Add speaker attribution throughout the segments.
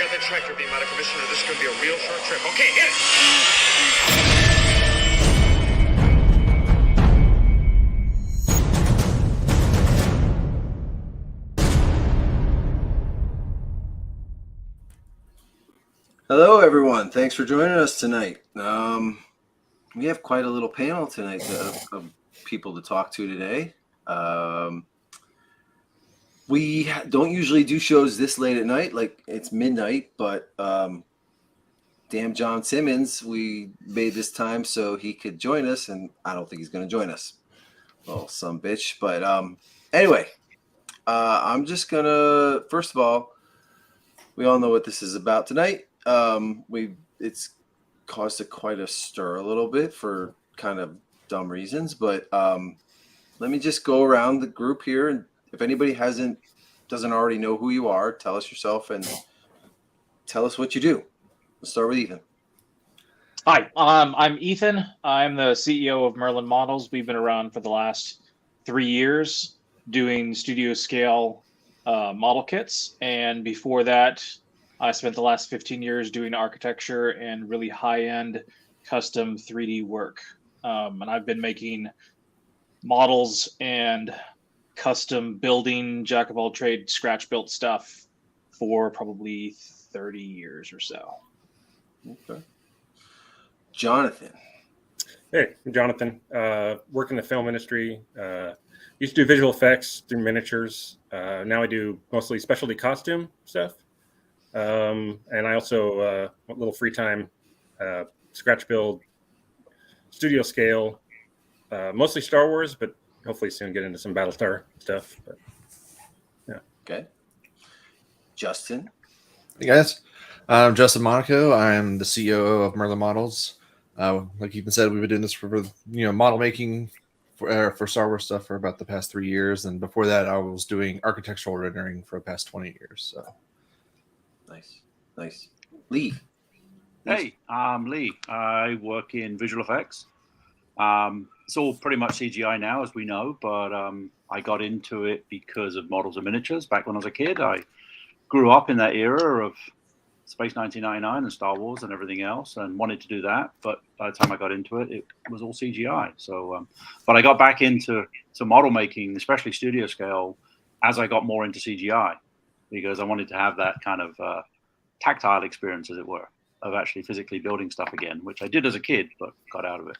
Speaker 1: get the tractor beam out of commission or this is going to be a real short trip. Okay, hit it!
Speaker 2: Hello, everyone. Thanks for joining us tonight. We have quite a little panel tonight of people to talk to today. We don't usually do shows this late at night, like it's midnight, but damn John Simmons, we made this time so he could join us, and I don't think he's going to join us. Well, some bitch. But anyway, I'm just going to, first of all, we all know what this is about tonight. It's caused quite a stir a little bit for kind of dumb reasons, but let me just go around the group here, and if anybody doesn't already know who you are, tell us yourself and tell us what you do. Let's start with Ethan.
Speaker 3: Hi, I'm Ethan. I'm the CEO of Merlin Models. We've been around for the last 3 years doing studio scale model kits, and before that, I spent the last 15 years doing architecture and really high-end custom 3D work. And I've been making models and custom building, jack of all trades, scratch-built stuff for probably 30 years or so.
Speaker 2: Okay. Jonathan.
Speaker 4: Hey, I'm Jonathan. Work in the film industry. Used to do visual effects through miniatures. Now I do mostly specialty costume stuff. And I also, a little free time, scratch build, studio scale, mostly Star Wars, but hopefully soon get into some Battlestar stuff. But, yeah.
Speaker 2: Okay. Justin.
Speaker 5: Hey guys, I'm Justin Monaco. I'm the CEO of Merlin Models. Like Ethan said, we've been doing this for model making for Star Wars stuff for about the past 3 years, and before that, I was doing architectural rendering for the past 20 years. So.
Speaker 2: Nice. Lee.
Speaker 6: Hey, I'm Lee. I work in visual effects. It's all pretty much CGI now, as we know, but I got into it because of models and miniatures back when I was a kid. I grew up in that era of Space 1999 and Star Wars and everything else and wanted to do that, but by the time I got into it, it was all CGI. So, but I got back into model making, especially studio scale, as I got more into CGI, because I wanted to have that kind of tactile experience, as it were, of actually physically building stuff again, which I did as a kid, but got out of it.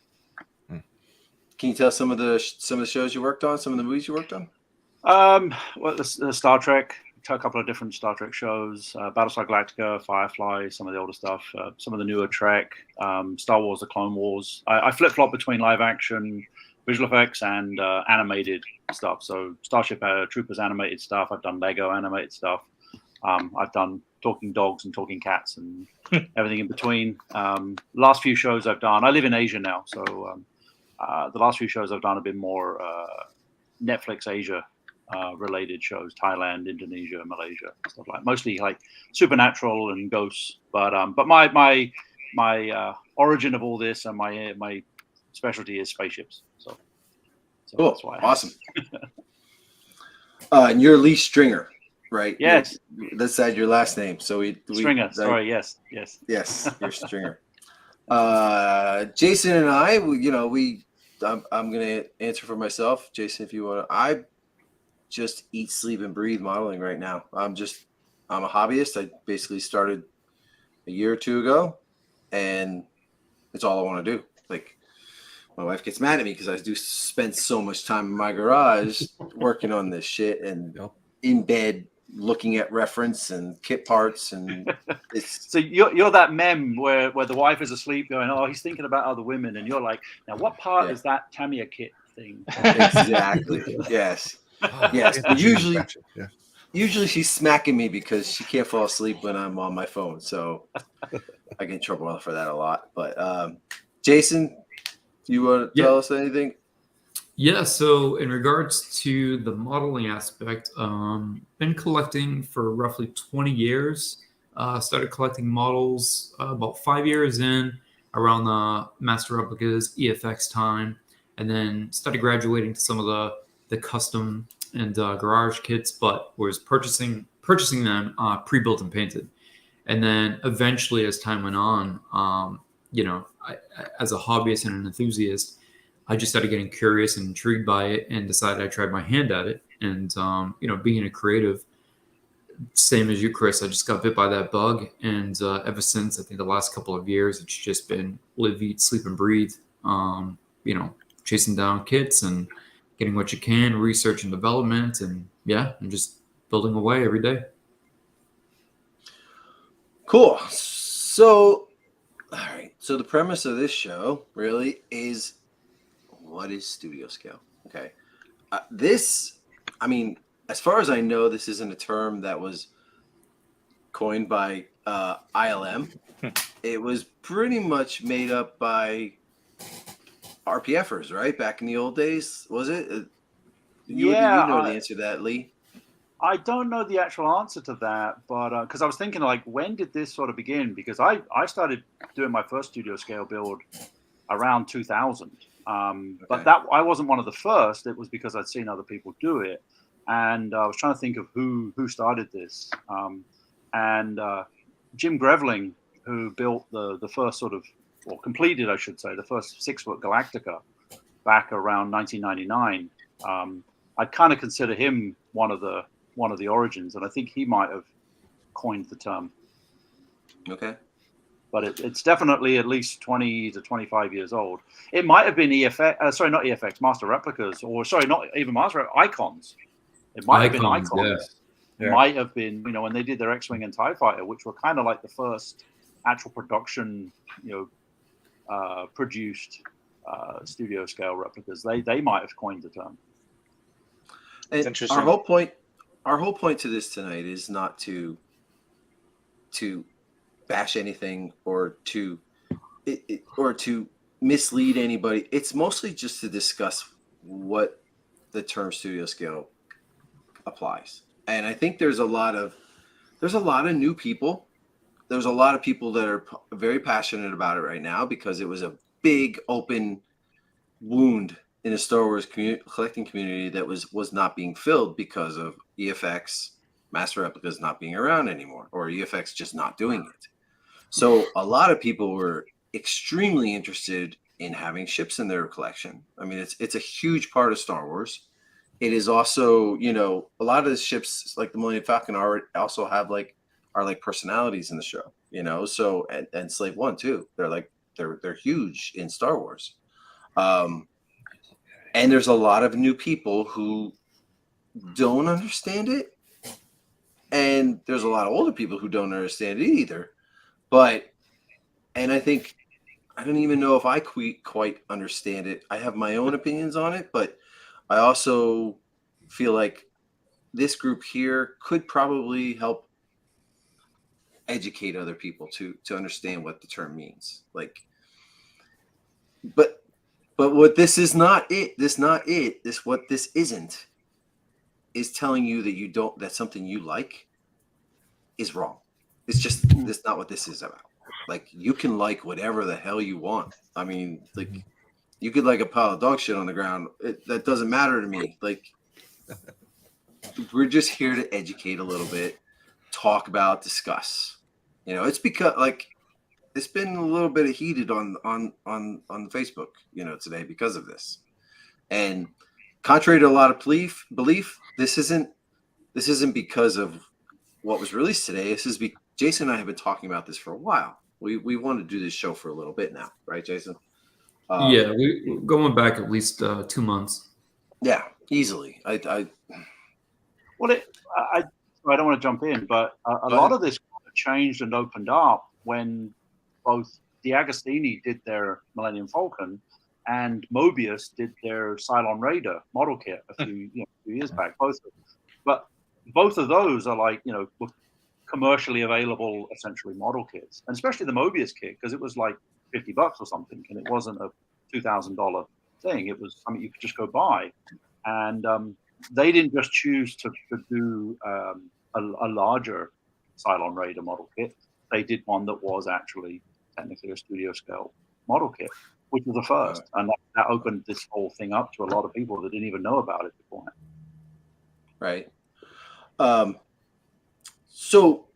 Speaker 2: Can you tell some of the shows you worked on, some of the movies you worked on?
Speaker 6: Well, the Star Trek, a couple of different Star Trek shows, Battlestar Galactica, Firefly, some of the older stuff, some of the newer Trek, Star Wars, The Clone Wars. I flip-flop between live action, visual effects, and animated stuff. So Starship Troopers animated stuff. I've done Lego animated stuff. I've done talking dogs and talking cats and everything in between. Last few shows I've done, I live in Asia now, so the last few shows I've done have been more Netflix Asia related shows, Thailand, Indonesia, Malaysia, stuff like mostly like supernatural and ghosts. But my origin of all this and my specialty is spaceships. So
Speaker 2: cool.
Speaker 6: That's why.
Speaker 2: Awesome. And you're Lee Stringer, right?
Speaker 6: Yes.
Speaker 2: That's your last name. So we
Speaker 6: Stringer. Sorry. Yes.
Speaker 2: Yes, you're Stringer. Jason and I, I'm going to answer for myself. Jason, if you want to, I just eat, sleep, and breathe modeling right now. I'm a hobbyist. I basically started a year or two ago, and it's all I want to do. Like, my wife gets mad at me because I do spend so much time in my garage working on this shit and in bed looking at reference and kit parts, and it's
Speaker 6: so you're that meme where the wife is asleep going, oh, he's thinking about other women, and you're like, now what part is that Tamiya kit thing?
Speaker 2: Exactly. Yes. Yes. Usually she's smacking me because she can't fall asleep when I'm on my phone, so I get in trouble for that a lot. But Jason, you want to tell us anything?
Speaker 7: Yeah, so in regards to the modeling aspect, been collecting for roughly 20 years. Started collecting models about 5 years in, around the Master Replicas, EFX time, and then started graduating to some of the custom and garage kits, but was purchasing them pre-built and painted. And then eventually, as time went on, as a hobbyist and an enthusiast, I just started getting curious and intrigued by it, and decided I tried my hand at it. And being a creative, same as you, Chris, I just got bit by that bug, and ever since, I think the last couple of years, it's just been live, eat, sleep, and breathe. Chasing down kits and getting what you can, research and development, and just building away every day.
Speaker 2: Cool. So, all right. So the premise of this show really is, what is studio scale? Okay. As far as I know, this isn't a term that was coined by ILM. It was pretty much made up by RPFers, right? Back in the old days, was it? You know the answer to that, Lee.
Speaker 6: I don't know the actual answer to that, but because I was thinking, like, when did this sort of begin? Because I started doing my first studio scale build around 2000. But that I wasn't one of the first. It was because I'd seen other people do it, and I was trying to think of who started this. Jim Grevling, who built the first sort of, or completed, I should say, the first 6-foot Galactica back around 1999. I'd kind of consider him one of the origins, and I think he might have coined the term.
Speaker 2: Okay.
Speaker 6: But it's definitely at least 20 to 25 years old. It might have been not EFX, Master Replicas, or not even Icons. It might have been Icons.
Speaker 7: Yeah.
Speaker 6: It might have been, when they did their X-Wing and TIE Fighter, which were kind of like the first actual production, produced studio scale replicas. They might have coined the term.
Speaker 2: It's interesting. Our whole point to this tonight is not to bash anything or to mislead anybody. It's mostly just to discuss what the term studio scale applies. And I think there's a lot of new people. There's a lot of people that are very passionate about it right now because it was a big open wound in the Star Wars collecting community that was not being filled because of EFX, Master Replicas not being around anymore, or EFX just not doing it. So a lot of people were extremely interested in having ships in their collection. I mean, it's a huge part of Star Wars. It is also, a lot of the ships, like the Millennium Falcon, also have are personalities in the show. So and Slave One too. They're huge in Star Wars. And there's a lot of new people who don't understand it. And there's a lot of older people who don't understand it either. And I think, I don't even know if I quite understand it. I have my own opinions on it, but I also feel like this group here could probably help educate other people to understand what the term means. But what this is not it. What this isn't is telling you that something you like is wrong. It's just that's not what this is about. You can like whatever the hell you want. I mean, you could like a pile of dog shit on the ground. That doesn't matter to me. We're just here to educate a little bit, talk about, discuss. It's because it's been a little bit heated on Facebook, today because of this. And contrary to a lot of belief, this isn't because of what was released today. Jason and I have been talking about this for a while. We want to do this show for a little bit now, right, Jason?
Speaker 7: We're going back at least 2 months.
Speaker 2: Yeah, easily. I
Speaker 6: don't want to jump in, but a lot of this changed and opened up when both D'Agostini did their Millennium Falcon and Mobius did their Cylon Raider model kit a few years back. But both of those are commercially available, essentially model kits, and especially the Mobius kit, because it was like $50 or something, and it wasn't a $2,000 thing. It was something you could just go buy, and they didn't just choose to do a larger Cylon Raider model kit. They did one that was actually technically a studio scale model kit, which was the first, and that opened this whole thing up to a lot of people that didn't even know about it beforehand.
Speaker 2: Right. So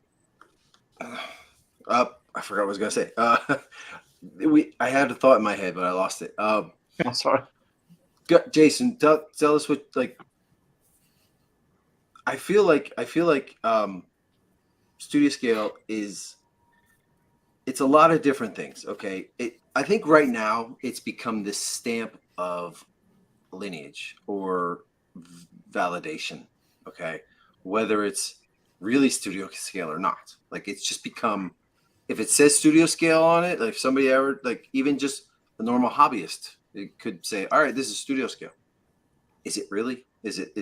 Speaker 2: I forgot what I was gonna say. I had a thought in my head, but I lost it.
Speaker 6: I'm sorry.
Speaker 2: Jason, tell us what, like. I feel like studio scale is, it's a lot of different things. Okay, I think right now it's become this stamp of lineage or validation. Okay, whether it's really studio scale or not, like it's just become, if it says studio scale on it, like if somebody ever, like even just a normal hobbyist, it could say, all right, this is studio scale. Is it really? Is it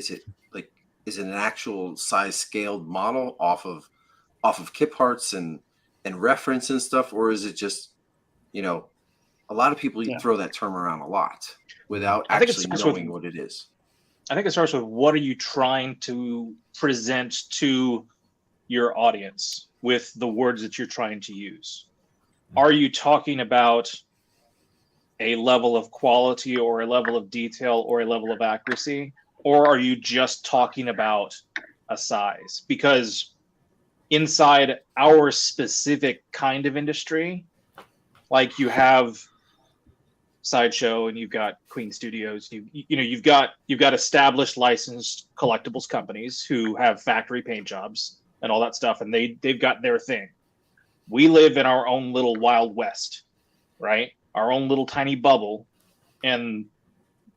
Speaker 2: like, is it an actual size scaled model off of kit parts and reference and stuff, or is it just, a lot of people throw that term around a lot without actually knowing what it is.
Speaker 3: I think it starts with, what are you trying to present to your audience with the words that you're trying to use? Are you talking about a level of quality or a level of detail or a level of accuracy? Or are you just talking about a size? Because inside our specific kind of industry, like you have Sideshow and you've got Queen Studios, you've got established licensed collectibles companies who have factory paint jobs and all that stuff, and they've got their thing. We live in our own little Wild West, right? Our own little tiny bubble, and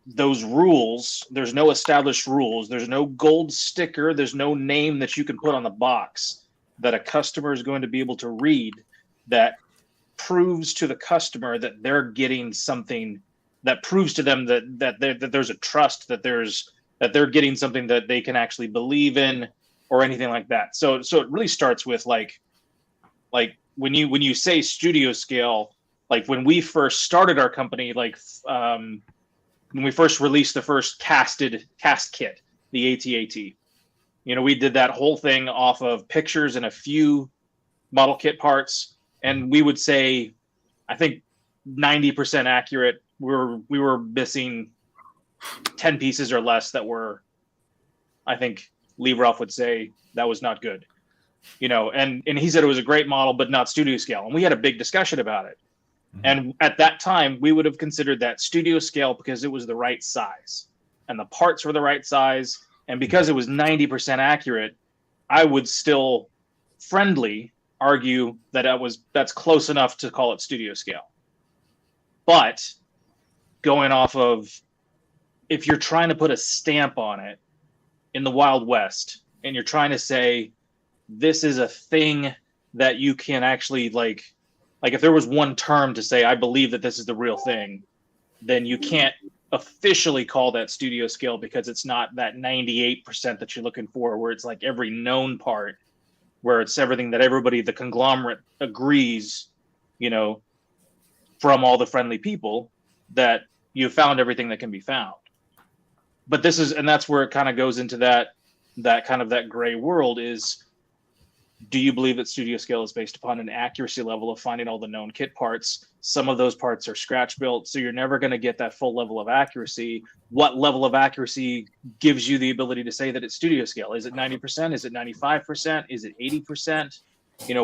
Speaker 3: those rules, there's no established rules, there's no gold sticker, there's no name that you can put on the box that a customer is going to be able to read that proves to the customer that they're getting something, that proves to them that there's a trust, that they're getting something that they can actually believe in, or anything like that. So it really starts with like when you say studio scale, like when we first started our company, like when we first released the first cast kit, the AT-AT, we did that whole thing off of pictures and a few model kit parts. And we would say, I think 90% accurate. We were missing 10 pieces or less that were, I think Lee Ruff would say that was not good. And he said it was a great model, but not studio scale. And we had a big discussion about it. And at that time, we would have considered that studio scale because it was the right size and the parts were the right size. And because it was 90% accurate, I would still friendly argue that that's close enough to call it studio scale. But going off of, if you're trying to put a stamp on it in the Wild West and you're trying to say this is a thing that you can actually like if there was one term to say I believe that this is the real thing, then you can't officially call that studio scale because it's not that 98% that you're looking for, where it's like every known part, where it's everything that everybody, the conglomerate, agrees, from all the friendly people, that you found everything that can be found. But that's where it kind of goes into that kind of that gray world is, do you believe that studio scale is based upon an accuracy level of finding all the known kit parts? Some of those parts are scratch built, so you're never going to get that full level of accuracy. What level of accuracy gives you the ability to say that it's studio scale? Is it 90%? Is it 95%? Is it 80%?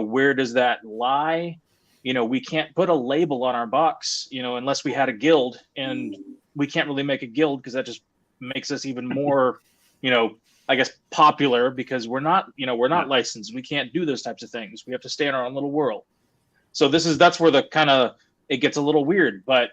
Speaker 3: Where does that lie? We can't put a label on our box, unless we had a guild, and we can't really make a guild because that just makes us even more, I guess, popular, because we're not licensed. We can't do those types of things. We have to stay in our own little world. So that's where the kind of, it gets a little weird. But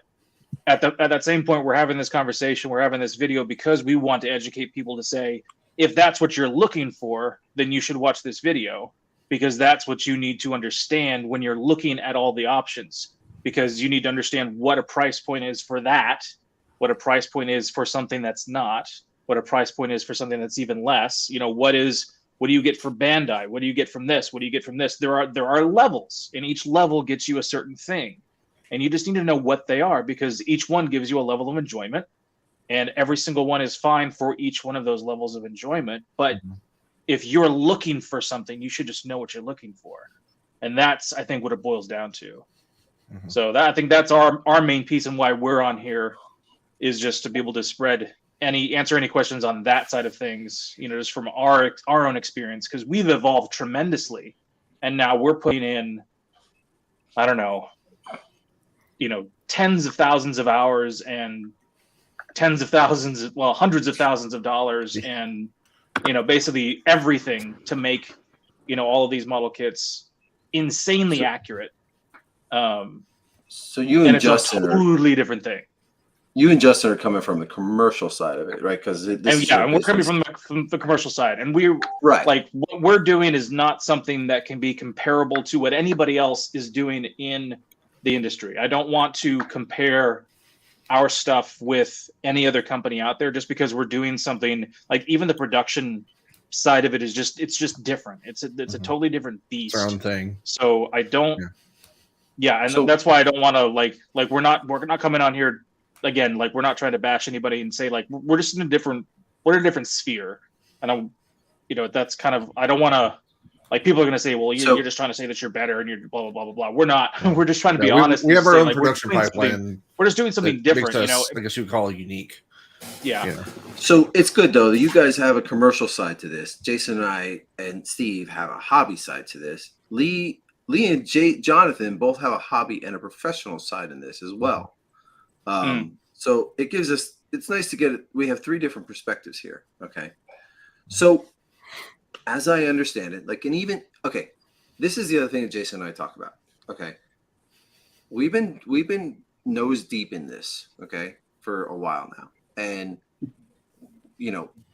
Speaker 3: at that same point, we're having this conversation, we're having this video because we want to educate people to say, if that's what you're looking for, then you should watch this video, because that's what you need to understand when you're looking at all the options, because you need to understand what a price point is for that, what a price point is for something that's not, what a price point is for something that's even less. What do you get for Bandai? What do you get from this? What do you get from this? There are levels, and each level gets you a certain thing. And you just need to know what they are, because each one gives you a level of enjoyment, and every single one is fine for each one of those levels of enjoyment. But if you're looking for something, you should just know what you're looking for. And that's, I think, what it boils down to. So I think that's our main piece, and why we're on here, is just to be able to answer any questions on that side of things, just from our own experience, because we've evolved tremendously, and now we're putting in I don't know, tens of thousands of hours and tens of thousands, well, hundreds of thousands of dollars, and basically everything to make all of these model kits insanely accurate.
Speaker 2: So you
Speaker 3: and
Speaker 2: and
Speaker 3: it's
Speaker 2: Justin
Speaker 3: a totally different thing.
Speaker 2: You and Justin are coming from the commercial side of it, right? Because
Speaker 3: And we're coming from the commercial side, and we're
Speaker 2: right.
Speaker 3: Like what we're doing is not something that can be comparable to what anybody else is doing in the industry. I don't want to compare our stuff with any other company out there just because we're doing something like even the production side of it is it's just different. It's a totally different beast.
Speaker 5: It's our own thing.
Speaker 3: So I don't. Yeah, and
Speaker 2: So,
Speaker 3: that's why I don't want to like we're not coming on here again. Like we're not trying to bash anybody and say like we're just in a different sphere. And I'm, that's kind of, I don't want to, like, people are going to say, well, you're just trying to say that you're better and you're blah blah blah blah blah. We're not. We're just trying to be honest.
Speaker 5: We have our
Speaker 3: say,
Speaker 5: own
Speaker 3: like,
Speaker 5: production pipeline.
Speaker 3: We're just doing something different.
Speaker 5: Makes us, I guess you would call it unique.
Speaker 3: Yeah.
Speaker 2: So it's good though that you guys have a commercial side to this. Jason and I and Steve have a hobby side to this. Lee and Jonathan both have a hobby and a professional side in this as well. So it gives us, it's nice to get it. We have 3 different perspectives here. Okay. So as I understand it, like, and even, okay, this is the other thing that Jason and I talk about. Okay. We've been nose deep in this, okay, for a while now. And,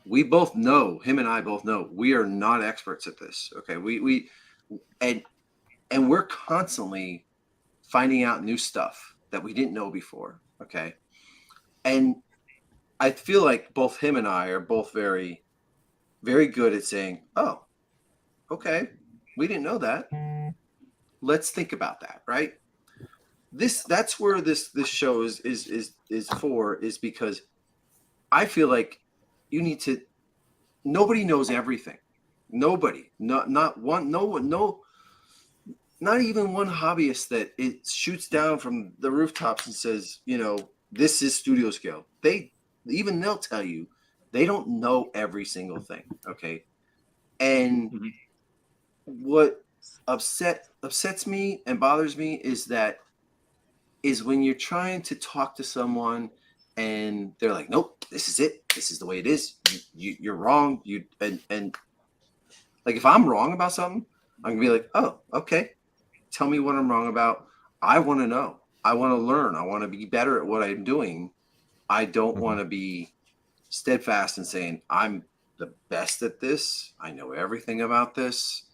Speaker 2: we both know, him and I both know, we are not experts at this. Okay. And we're constantly finding out new stuff that we didn't know before. Okay. And I feel like both him and I are both very, very good at saying, oh, okay, we didn't know that. Let's think about that. Right. That's where this show is for, is because I feel like you need to, nobody knows everything. Nobody, not one, no one, no, not even one hobbyist that it shoots down from the rooftops and says, this is studio scale. They'll tell you they don't know every single thing. Okay. And what upsets me and bothers me is when you're trying to talk to someone and they're like, nope, this is it. This is the way it is. You're wrong. And like, if I'm wrong about something, I'm gonna be like, oh, okay. Tell me what I'm wrong about. I want to know. I want to learn. I want to be better at what I'm doing. I don't want to be steadfast in saying I'm the best at this. I know everything about this.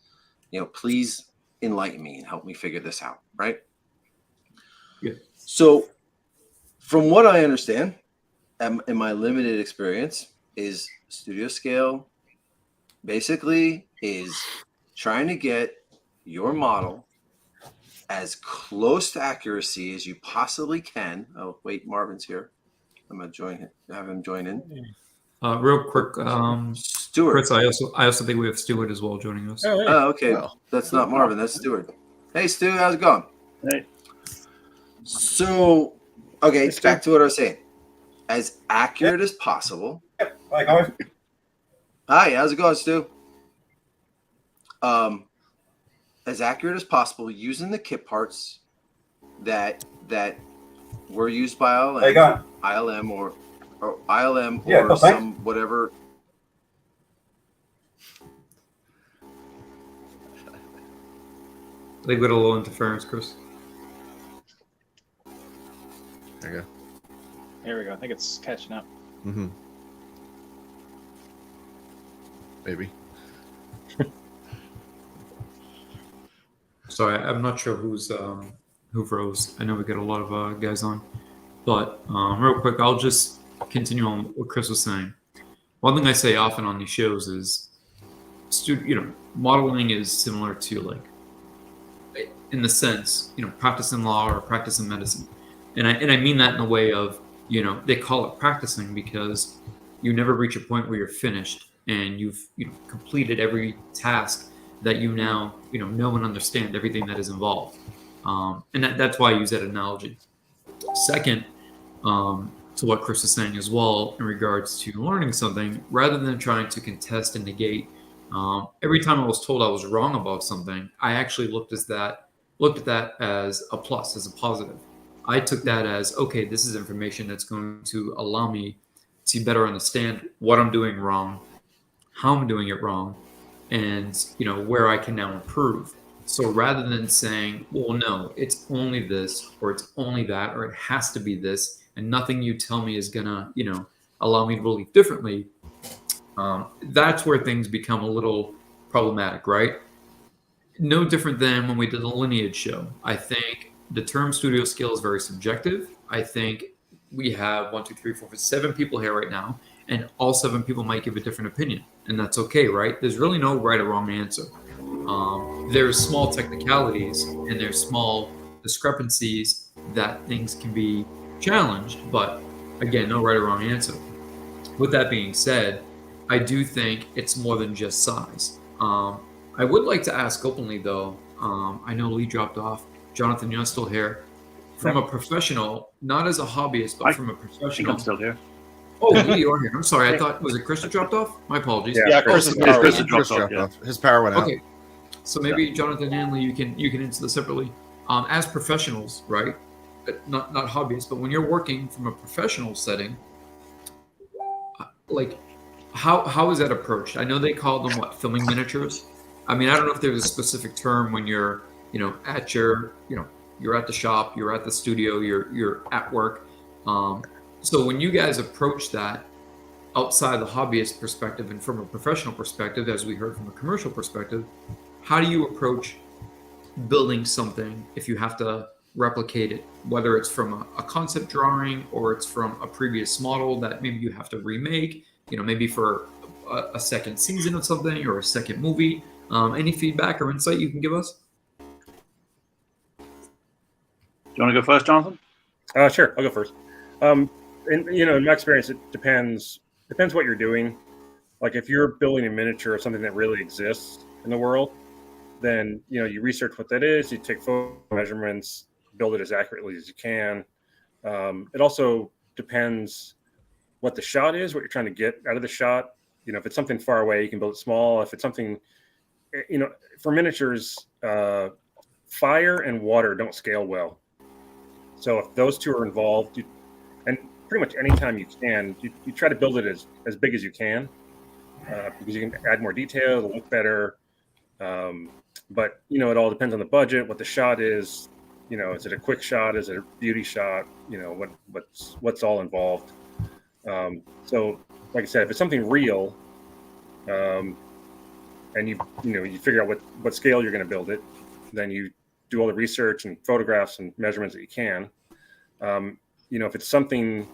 Speaker 2: Please enlighten me and help me figure this out. Right.
Speaker 7: Yeah.
Speaker 2: So from what I understand, in my limited experience, is studio scale basically is trying to get your model as close to accuracy as you possibly can. Oh, wait, Marvin's here. I'm gonna have him join in.
Speaker 7: Real quick,
Speaker 2: Stuart.
Speaker 7: Chris, I also think we have Stuart as well joining us.
Speaker 2: Oh, okay. Well, that's not Marvin. That's Stuart. Hey, Stu, how's it going?
Speaker 6: Hey.
Speaker 2: So, okay, back to what I was saying. As accurate as possible.
Speaker 8: Hi, guys.
Speaker 2: Hi, how's it going, Stu? As accurate as possible using the kit parts that were used by ILM or ILM or some whatever.
Speaker 7: They got a little interference, Chris.
Speaker 5: There you go.
Speaker 3: There we go. I think it's catching up.
Speaker 5: Mm-hmm. Maybe.
Speaker 7: Sorry, I'm not sure who froze. I know we get a lot of guys on, but real quick, I'll just continue on what Chris was saying. One thing I say often on these shows is, modeling is similar to, like, in the sense, practice in law or practice in medicine, and I mean that in a way of, they call it practicing because you never reach a point where you're finished and you've completed every task that you now know and understand everything that is involved, and that's why I use that analogy. Second, to what Chris is saying as well in regards to learning something, rather than trying to contest and negate, every time I was told I was wrong about something, I actually looked at that looked at that as a plus, as a positive. I took that as, okay, this is information that's going to allow me to better understand what I'm doing wrong, how I'm doing it wrong, and where I can now improve. So rather than saying, well, no, it's only this, or it's only that, or it has to be this, and nothing you tell me is gonna, allow me to believe differently, that's where things become a little problematic, right? No different than when we did the Lineage show. I think the term studio scale is very subjective. I think we have 1, 2, 3, 4, 5, 7 people here right now, and all 7 people might give a different opinion, and that's okay, right? There's really no right or wrong answer. There's small technicalities and there's small discrepancies that things can be challenged, but again, no right or wrong answer. With that being said, I do think it's more than just size. I would like to ask openly, though. I know Lee dropped off. Jonathan, you're still here. From a professional, not as a hobbyist, but from a
Speaker 6: I think
Speaker 7: professional.
Speaker 6: I'm still here.
Speaker 7: Oh, Lee, you're here. I'm sorry. I thought, was it Chris that dropped off? My apologies.
Speaker 4: Yeah,
Speaker 3: Chris is
Speaker 6: Chris
Speaker 3: power
Speaker 6: is
Speaker 3: went.
Speaker 6: dropped off, yeah.
Speaker 5: His power went out.
Speaker 7: Okay. So maybe Jonathan and Lee, you can answer this separately. As professionals, right? Not hobbyists, but when you're working from a professional setting, like how is that approached? I know they call them filming miniatures. I mean, I don't know if there's a specific term when you're at your you're at the shop, you're at the studio, you're at work. So when you guys approach that outside the hobbyist perspective and from a professional perspective, as we heard from a commercial perspective, how do you approach building something if you have to replicate it, whether it's from a concept drawing or it's from a previous model that maybe you have to remake, maybe for a second season of something or a second movie? Any feedback or insight you can give us?
Speaker 6: Do you want to go first, Jonathan?
Speaker 4: Sure, I'll go first. In my experience, it depends what you're doing. Like if you're building a miniature of something that really exists in the world, then you research what that is, you take photo measurements, build it as accurately as you can. It also depends what the shot is, what you're trying to get out of the shot. If it's something far away, you can build it small. If it's something, for miniatures, fire and water don't scale well. So if those two are involved, and pretty much anytime you can, you try to build it as big as you can, because you can add more detail, it'll look better. But it all depends on the budget, what the shot is. Is it a quick shot? Is it a beauty shot? What's all involved. So like I said, if it's something real, and you figure out what scale you're going to build it, then you do all the research and photographs and measurements that you can. If it's something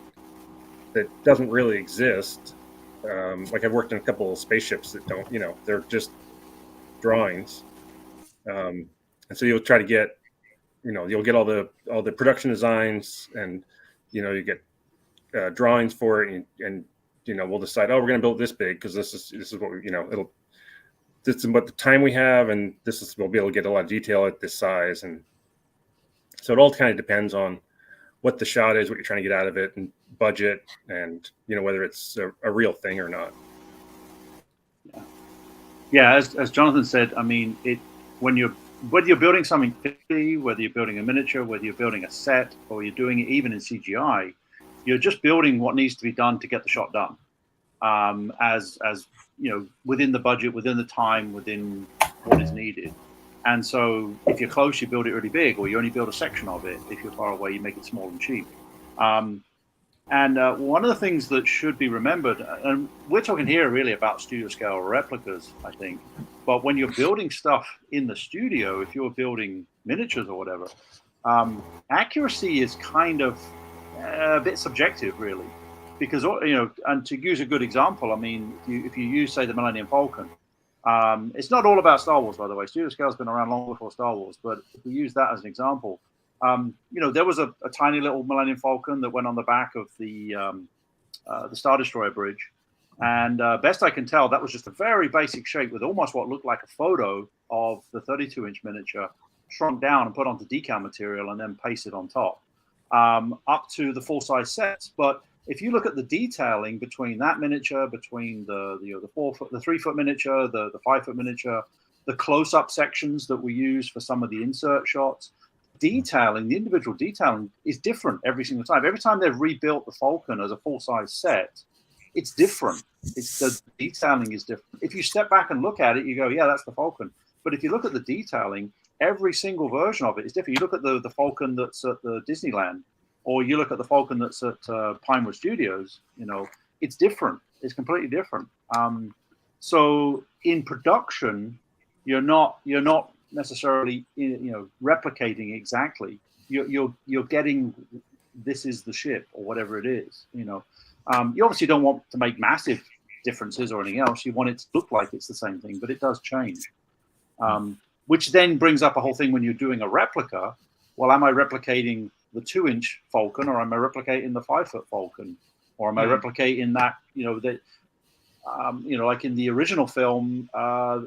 Speaker 4: that doesn't really exist, like I've worked on a couple of spaceships that don't, they're just drawings. And so you'll try to get, you'll get all the production designs, and you get drawings for it, and we'll decide, oh, we're going to build this big because this is what we, this is what the time we have, and we'll be able to get a lot of detail at this size. And so it all kind of depends on what the shot is, what you're trying to get out of it, and budget, and whether it's a real thing or not.
Speaker 6: Yeah, as Jonathan said, I mean, whether you're building something 50, whether you're building a miniature, whether you're building a set, or you're doing it even in CGI, you're just building what needs to be done to get the shot done. As within the budget, within the time, within what is needed. And so if you're close, you build it really big, or you only build a section of it. If you're far away, you make it small and cheap. And one of the things that should be remembered, and we're talking here really about studio scale replicas, I think, but when you're building stuff in the studio, if you're building miniatures or whatever, accuracy is kind of a bit subjective, really. Because, and to use a good example, I mean, if you use, say, the Millennium Falcon, it's not all about Star Wars, by the way. Studio scale's been around long before Star Wars, but if we use that as an example, there was a tiny little Millennium Falcon that went on the back of the Star Destroyer bridge, and best I can tell, that was just a very basic shape with almost what looked like a photo of the 32-inch miniature shrunk down and put onto decal material and then pasted on top, up to the full-size sets. But if you look at the detailing between that miniature, between the 3-foot miniature, the 5-foot miniature, the close-up sections that we use for some of the insert shots. Detailing, the individual detailing is different every single time. Every time they've rebuilt the Falcon as a full-size set, it's different. It's the detailing is different. If you step back and look at it, you go, yeah, that's the Falcon. But if you look at the detailing, every single version of it is different. You look at the Falcon that's at the Disneyland, or you look at the Falcon that's at Pinewood Studios, it's different. It's completely different. So in production, you're not necessarily replicating exactly. You're getting, this is the ship or whatever it is. You obviously don't want to make massive differences or anything else. You want it to look like it's the same thing, but it does change. Which then brings up a whole thing when you're doing a replica. Well, am I replicating the 2-inch Falcon, or am I replicating the 5-foot Falcon, or am I replicating that? Like in the original film, I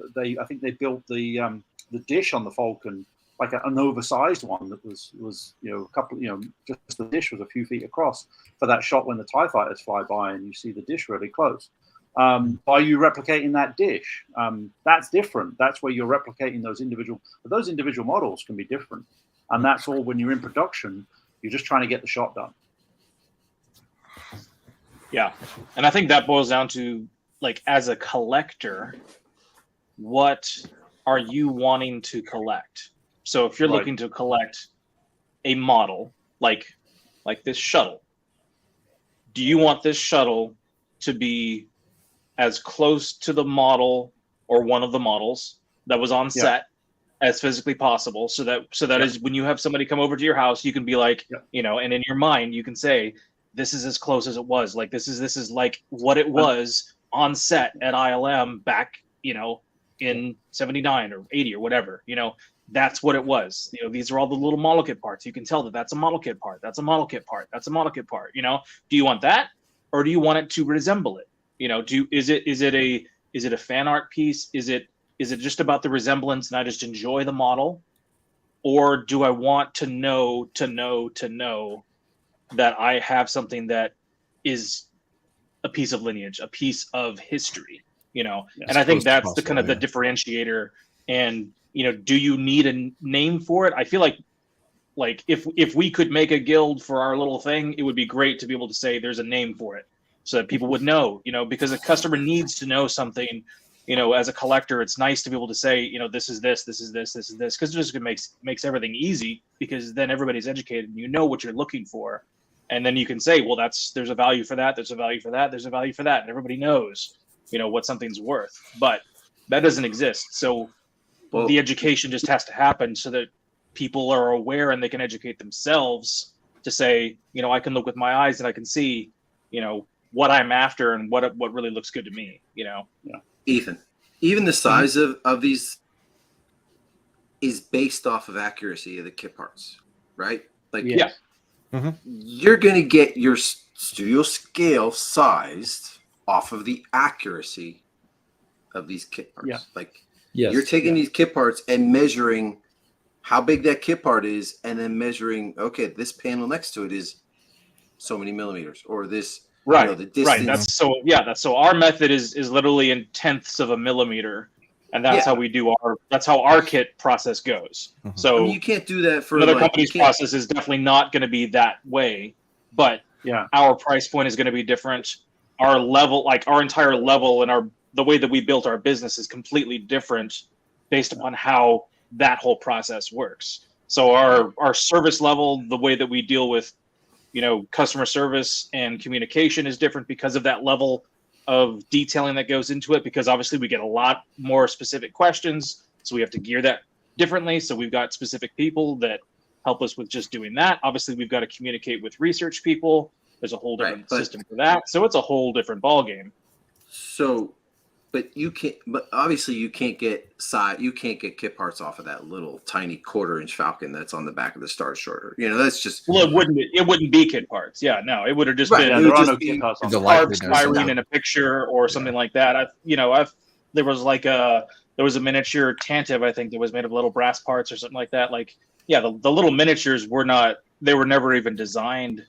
Speaker 6: think they built the dish on the Falcon like an oversized one that was a couple, just the dish was a few feet across for that shot when the TIE fighters fly by and you see the dish really close. Are you replicating that dish? That's different. That's where you're replicating those individual, but those individual models can be different. And that's all when you're in production, you're just trying to get the shot done.
Speaker 3: Yeah. And I think that boils down to, like, as a collector, what are you wanting to collect? So if you're looking to collect a model, like this shuttle, do you want this shuttle to be as close to the model or one of the models that was on set as physically possible, so that is when you have somebody come over to your house, you can be like, and in your mind you can say, this is as close as it was. Like this is like what it was on set at ILM back, in 79 or 80 or whatever, that's what it was. These are all the little model kit parts. You can tell that that's a model kit part. That's a model kit part. That's a model kit part. Do you want that, or do you want it to resemble it? Is it a fan art piece? Is it just about the resemblance and I just enjoy the model, or do I want to know that I have something that is a piece of lineage, a piece of history? And I think that's the kind of the differentiator. And do you need a name for it? I feel like if we could make a guild for our little thing, it would be great to be able to say there's a name for it, so that people would know. Because a customer needs to know something. As a collector, it's nice to be able to say, this is this, this is this, this is this, because it just makes everything easy, because then everybody's educated and you know what you're looking for, and then you can say, well, there's a value for that, there's a value for that, there's a value for that, and everybody knows, what something's worth. But that doesn't exist. So the education just has to happen so that people are aware and they can educate themselves to say, I can look with my eyes and I can see, what I'm after and what really looks good to me.
Speaker 2: Ethan, even the size of these is based off of accuracy of the kit parts, right? Like, you're going to get your studio scale sized off of the accuracy of these kit parts. You're taking these kit parts and measuring how big that kit part is, and then measuring, okay, this panel next to it is so many millimeters, or this. The distance. That's so our method is literally in tenths of a millimeter, and that's how we do that's how our kit process goes. So you can't do that for
Speaker 3: another company's process is definitely not going to be that way, but our price point is going to be different. Our level, like our entire level, and the way that we built our business is completely different based upon how that whole process works. So our service level, the way that we deal with customer service and communication is different because of that level of detailing that goes into it, because obviously we get a lot more specific questions, so we have to gear that differently. So we've got specific people that help us with just doing that. Obviously we've got to communicate with research people. There's a whole different system for that. So it's a whole different ball game. So but obviously you can't get kit parts off of that little tiny 1/4-inch Falcon that's on the back of the Star Destroyer. That's just, well, it wouldn't be kit parts. Yeah, no, it would have just been carved styrene in a picture or something like that. There was a miniature Tantive, I think, that was made of little brass parts or something like that. The little miniatures were never even designed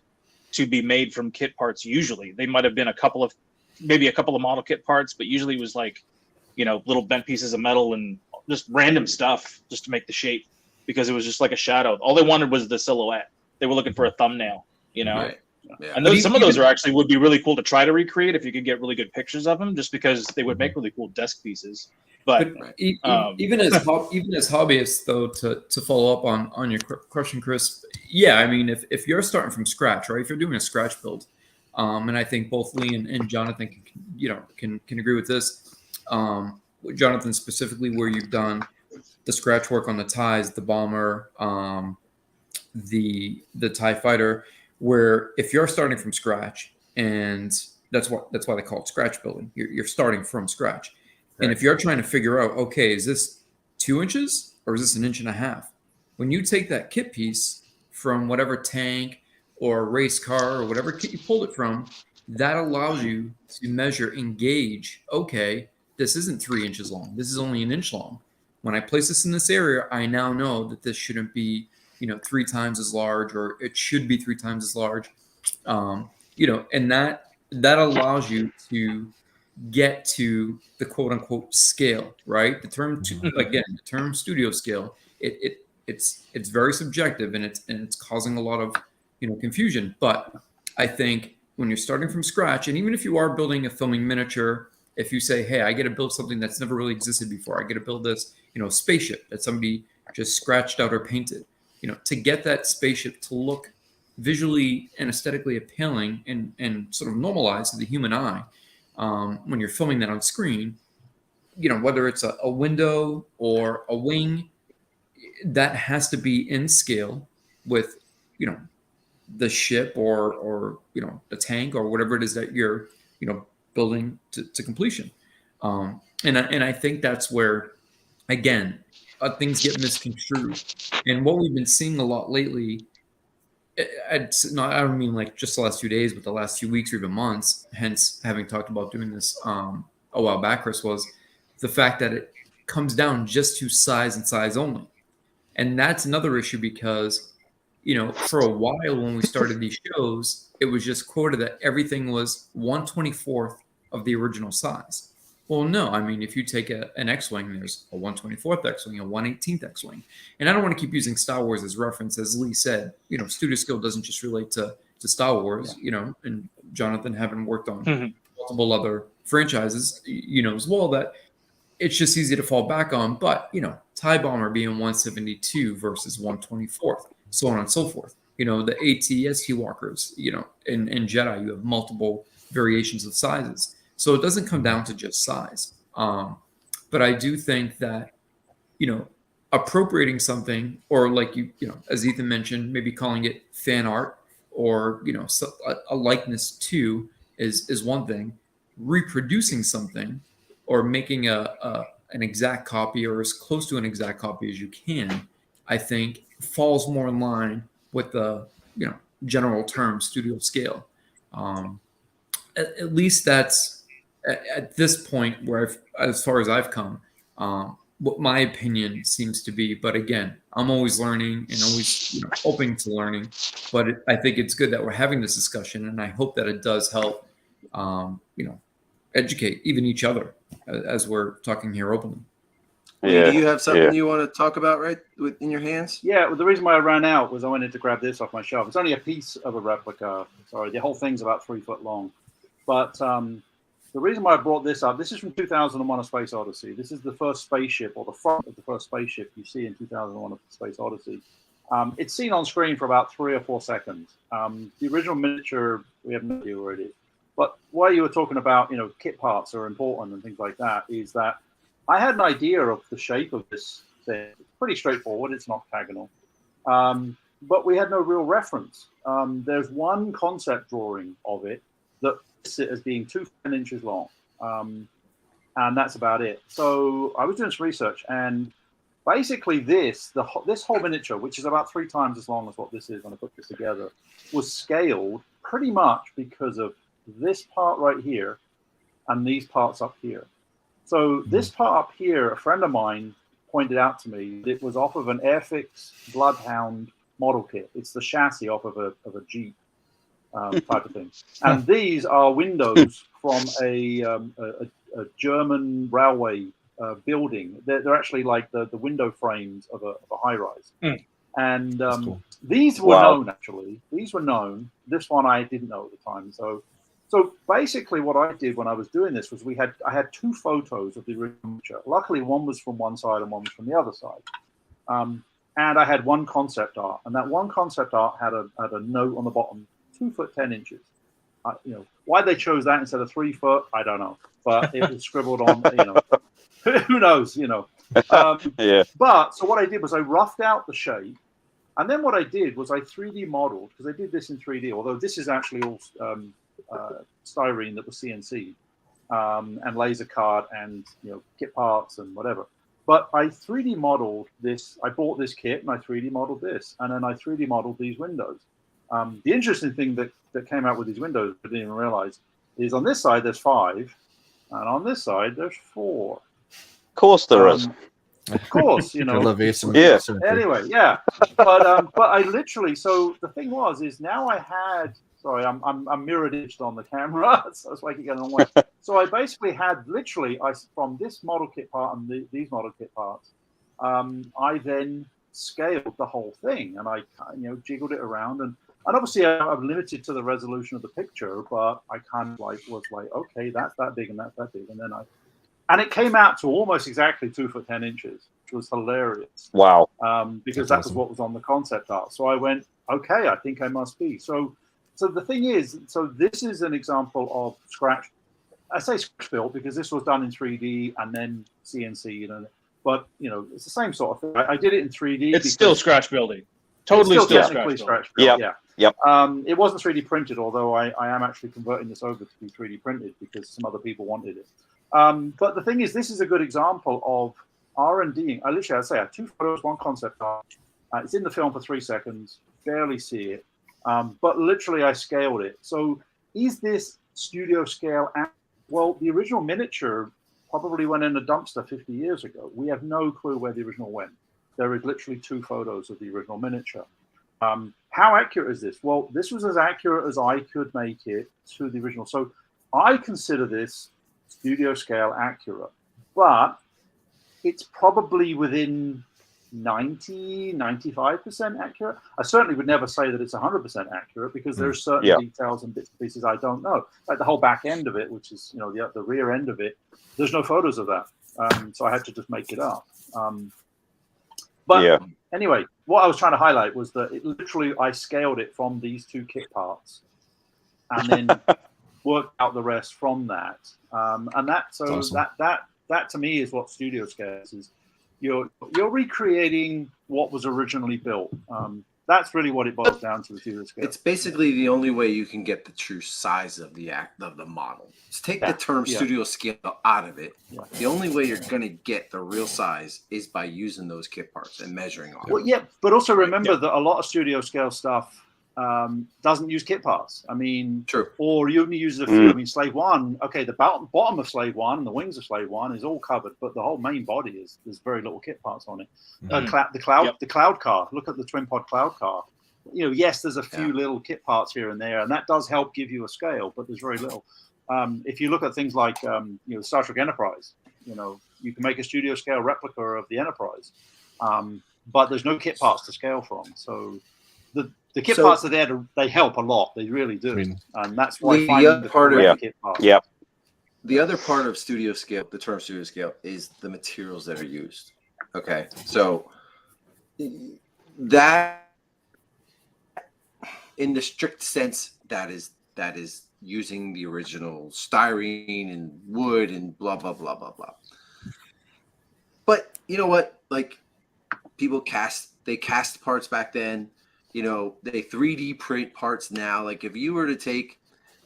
Speaker 3: to be made from kit parts. Usually they might have been maybe a couple of model kit parts, but usually it was little bent pieces of metal and just random stuff just to make the shape because it was just like a shadow. All they wanted was the silhouette. They were looking for a thumbnail, you know.
Speaker 7: Right.
Speaker 2: Yeah.
Speaker 3: And those, some of those are actually would be really cool to try to recreate if you could get really good pictures of them, just because they would make really cool desk pieces. But
Speaker 7: even as hobbyists, though, to follow up on your question, Chris, yeah, I mean, if you're starting from scratch, right? If you're doing a scratch build, and I think both Lee and Jonathan can agree with this. Jonathan specifically, where you've done the scratch work on the ties, the bomber, the TIE fighter, where if you're starting from scratch, and that's why they call it scratch building. You're starting from scratch. Right. And if you're trying to figure out, okay, is this 2 inches or is this 1.5 inches? When you take that kit piece from whatever tank or race car or whatever kit you pulled it from, that allows you to measure and gauge, okay, this isn't 3 inches long. This is only 1 inch long. When I place this in this area, I now know that this shouldn't be, 3 times as large, or it should be 3 times as large. And that allows you to get to the quote unquote scale, right? The term studio scale, it's very subjective, and it's causing a lot of confusion. But I think when you're starting from scratch, and even if you are building a filming miniature, if you say, hey, I get to build something that's never really existed before, I get to build this spaceship that somebody just scratched out or painted, to get that spaceship to look visually and aesthetically appealing and sort of normalized to the human eye. When you're filming that on screen, whether it's a window or a wing, that has to be in scale with, the ship or the tank or whatever it is that you're, building to completion. And I think that's where, again, things get misconstrued. And what we've been seeing a lot lately, I don't mean like just the last few days, but the last few weeks or even months, hence having talked about doing this a while back, Chris, was the fact that it comes down just to size and size only. And that's another issue because, for a while when we started these shows, it was just quoted that everything was 1/24th of the original size. Well, no, I mean, if you take an X-Wing, there's a 1/24th X-Wing, a 1/18th X-Wing. And I don't want to keep using Star Wars as reference. As Lee said, studio skill doesn't just relate to Star Wars, and Jonathan, having worked on multiple other franchises, as well, that it's just easy to fall back on. But, TIE Bomber being 1/72 versus 1/24th, so on and so forth. The AT-ST walkers, in Jedi, you have multiple variations of sizes. So it doesn't come down to just size. But I do think that, appropriating something, or like as Ethan mentioned, maybe calling it fan art, or, a likeness to is one thing. Reproducing something or making an exact copy, or as close to an exact copy as you can, I think falls more in line with the, general term studio scale. At least that's, at this point, where as far as I've come, what my opinion seems to be. But again, I'm always learning and always open to learning. But I think it's good that we're having this discussion, and I hope that it does help, educate even each other as we're talking here openly.
Speaker 2: Do you have something you want to talk about in your hands?
Speaker 6: Yeah, well, the reason why I ran out was I wanted to grab this off my shelf. It's only a piece of a replica. Sorry, the whole thing's about 3 foot long. But the reason why I brought this up, this is from 2001: A Space Odyssey. This is the first spaceship, or the front of the first spaceship you see in 2001: A Space Odyssey. It's seen on screen for about 3 or 4 seconds. The original miniature, we have no idea where it is. But why you were talking about, kit parts are important and things like that, is that I had an idea of the shape of this thing. It's pretty straightforward. It's an octagonal. But we had no real reference. There's one concept drawing of it that lists it as being 2 inches long. And that's about it. So I was doing some research, and basically this whole miniature, which is about 3 times as long as what this is when I put this together, was scaled pretty much because of this part right here and these parts up here. So this part up here, a friend of mine pointed out to me, it was off of an Airfix Bloodhound model kit. It's the chassis off of a Jeep type of thing. And these are windows from a German railway building. They're actually like the window frames of a high rise.
Speaker 3: Mm.
Speaker 6: And
Speaker 5: cool.
Speaker 6: these were
Speaker 8: Wow.
Speaker 6: known, actually. These were known. This one I didn't know at the time. So basically what I did when I was doing this was I had two photos of the original picture. Luckily, one was from one side and one was from the other side. And I had one concept art, and that one concept art had a note on the bottom, 2 foot 10 inches. Why they chose that instead of 3 foot, I don't know. But it was scribbled on, who knows,
Speaker 8: Yeah.
Speaker 6: But so what I did was I roughed out the shape, and then what I did was I 3D modeled, because I did this in 3D, although this is actually all styrene that was CNC and laser card and kit parts and whatever. But I 3D modeled this. I bought this kit and I 3D modeled this, and then I 3D modeled these windows. The interesting thing that came out with these windows, I didn't even realize, is on this side there's 5, and on this side there's 4.
Speaker 8: Of course there is.
Speaker 6: Of course, Anyway, yeah, but I literally. So the thing is now I had. Sorry, I'm mirror imaged on the camera, so that's why I keep getting on. So I basically had literally from this model kit part and these model kit parts, I then scaled the whole thing, and I jiggled it around, and obviously I'm limited to the resolution of the picture, but I kind of was like, okay, that's that big and that's that big, and it came out to almost exactly 2 foot 10 inches, which was hilarious.
Speaker 8: Wow.
Speaker 6: Because
Speaker 5: That's
Speaker 6: that
Speaker 5: awesome.
Speaker 6: was what was on the concept art. So I went, okay, I think I must be. So the thing is, this is an example of scratch. I say scratch built because this was done in 3D and then CNC, but it's the same sort of thing. I did it in 3D.
Speaker 3: It's still scratch building. Totally
Speaker 6: it's
Speaker 3: still
Speaker 6: technically
Speaker 3: scratch
Speaker 6: built.
Speaker 8: Yep.
Speaker 6: Yeah.
Speaker 8: Yep.
Speaker 6: It wasn't 3D printed, although I am actually converting this over to be 3D printed because some other people wanted it. But the thing is, this is a good example of R&D. I have 2 photos, 1 concept art. It's in the film for 3 seconds. Barely see it. But literally, I scaled it. So is this studio scale? Well, the original miniature probably went in a dumpster 50 years ago. We have no clue where the original went. There is literally 2 photos of the original miniature. How accurate is this? Well, this was as accurate as I could make it to the original. So I consider this studio scale accurate, but it's probably within 90-95% accurate. I certainly would never say that it's 100% accurate because there's certain details and bits and pieces I don't know, like the whole back end of it, which is the rear end of it. There's no photos of that, so I had to just make it up. But anyway, what I was trying to highlight was that it literally I scaled it from these 2 kit parts, and then worked out the rest from that. And that's awesome. that to me is what studio scale is. You're recreating what was originally built. That's really what it boils down to. Studio scale.
Speaker 2: It's basically the only way you can get the true size of the model. Just take the term studio scale out of it. Yeah. The only way you're going to get the real size is by using those kit parts and measuring off.
Speaker 6: Well, yeah, but also remember that a lot of studio scale stuff doesn't use kit parts. I mean,
Speaker 2: true.
Speaker 6: Or you only use a few. I mean, Slave 1, okay, the bottom of Slave 1 and the wings of Slave 1 is all covered, but the whole main body there's very little kit parts on it. The cloud car. Look at the twin pod cloud car. Yes, there's a few little kit parts here and there, and that does help give you a scale, but there's very little. If you look at things like Star Trek Enterprise, you can make a studio scale replica of the Enterprise, but there's no kit parts to scale from. So the kit parts are there they help a lot. They really do. And that's why
Speaker 2: the other part of
Speaker 6: kit parts.
Speaker 8: Yeah.
Speaker 2: The other part of studio scale, the term studio scale, is the materials that are used. Okay. So that in the strict sense, that is using the original styrene and wood and blah blah blah blah blah. But you know what? Like people cast parts back then. They 3D print parts now. Like if you were to take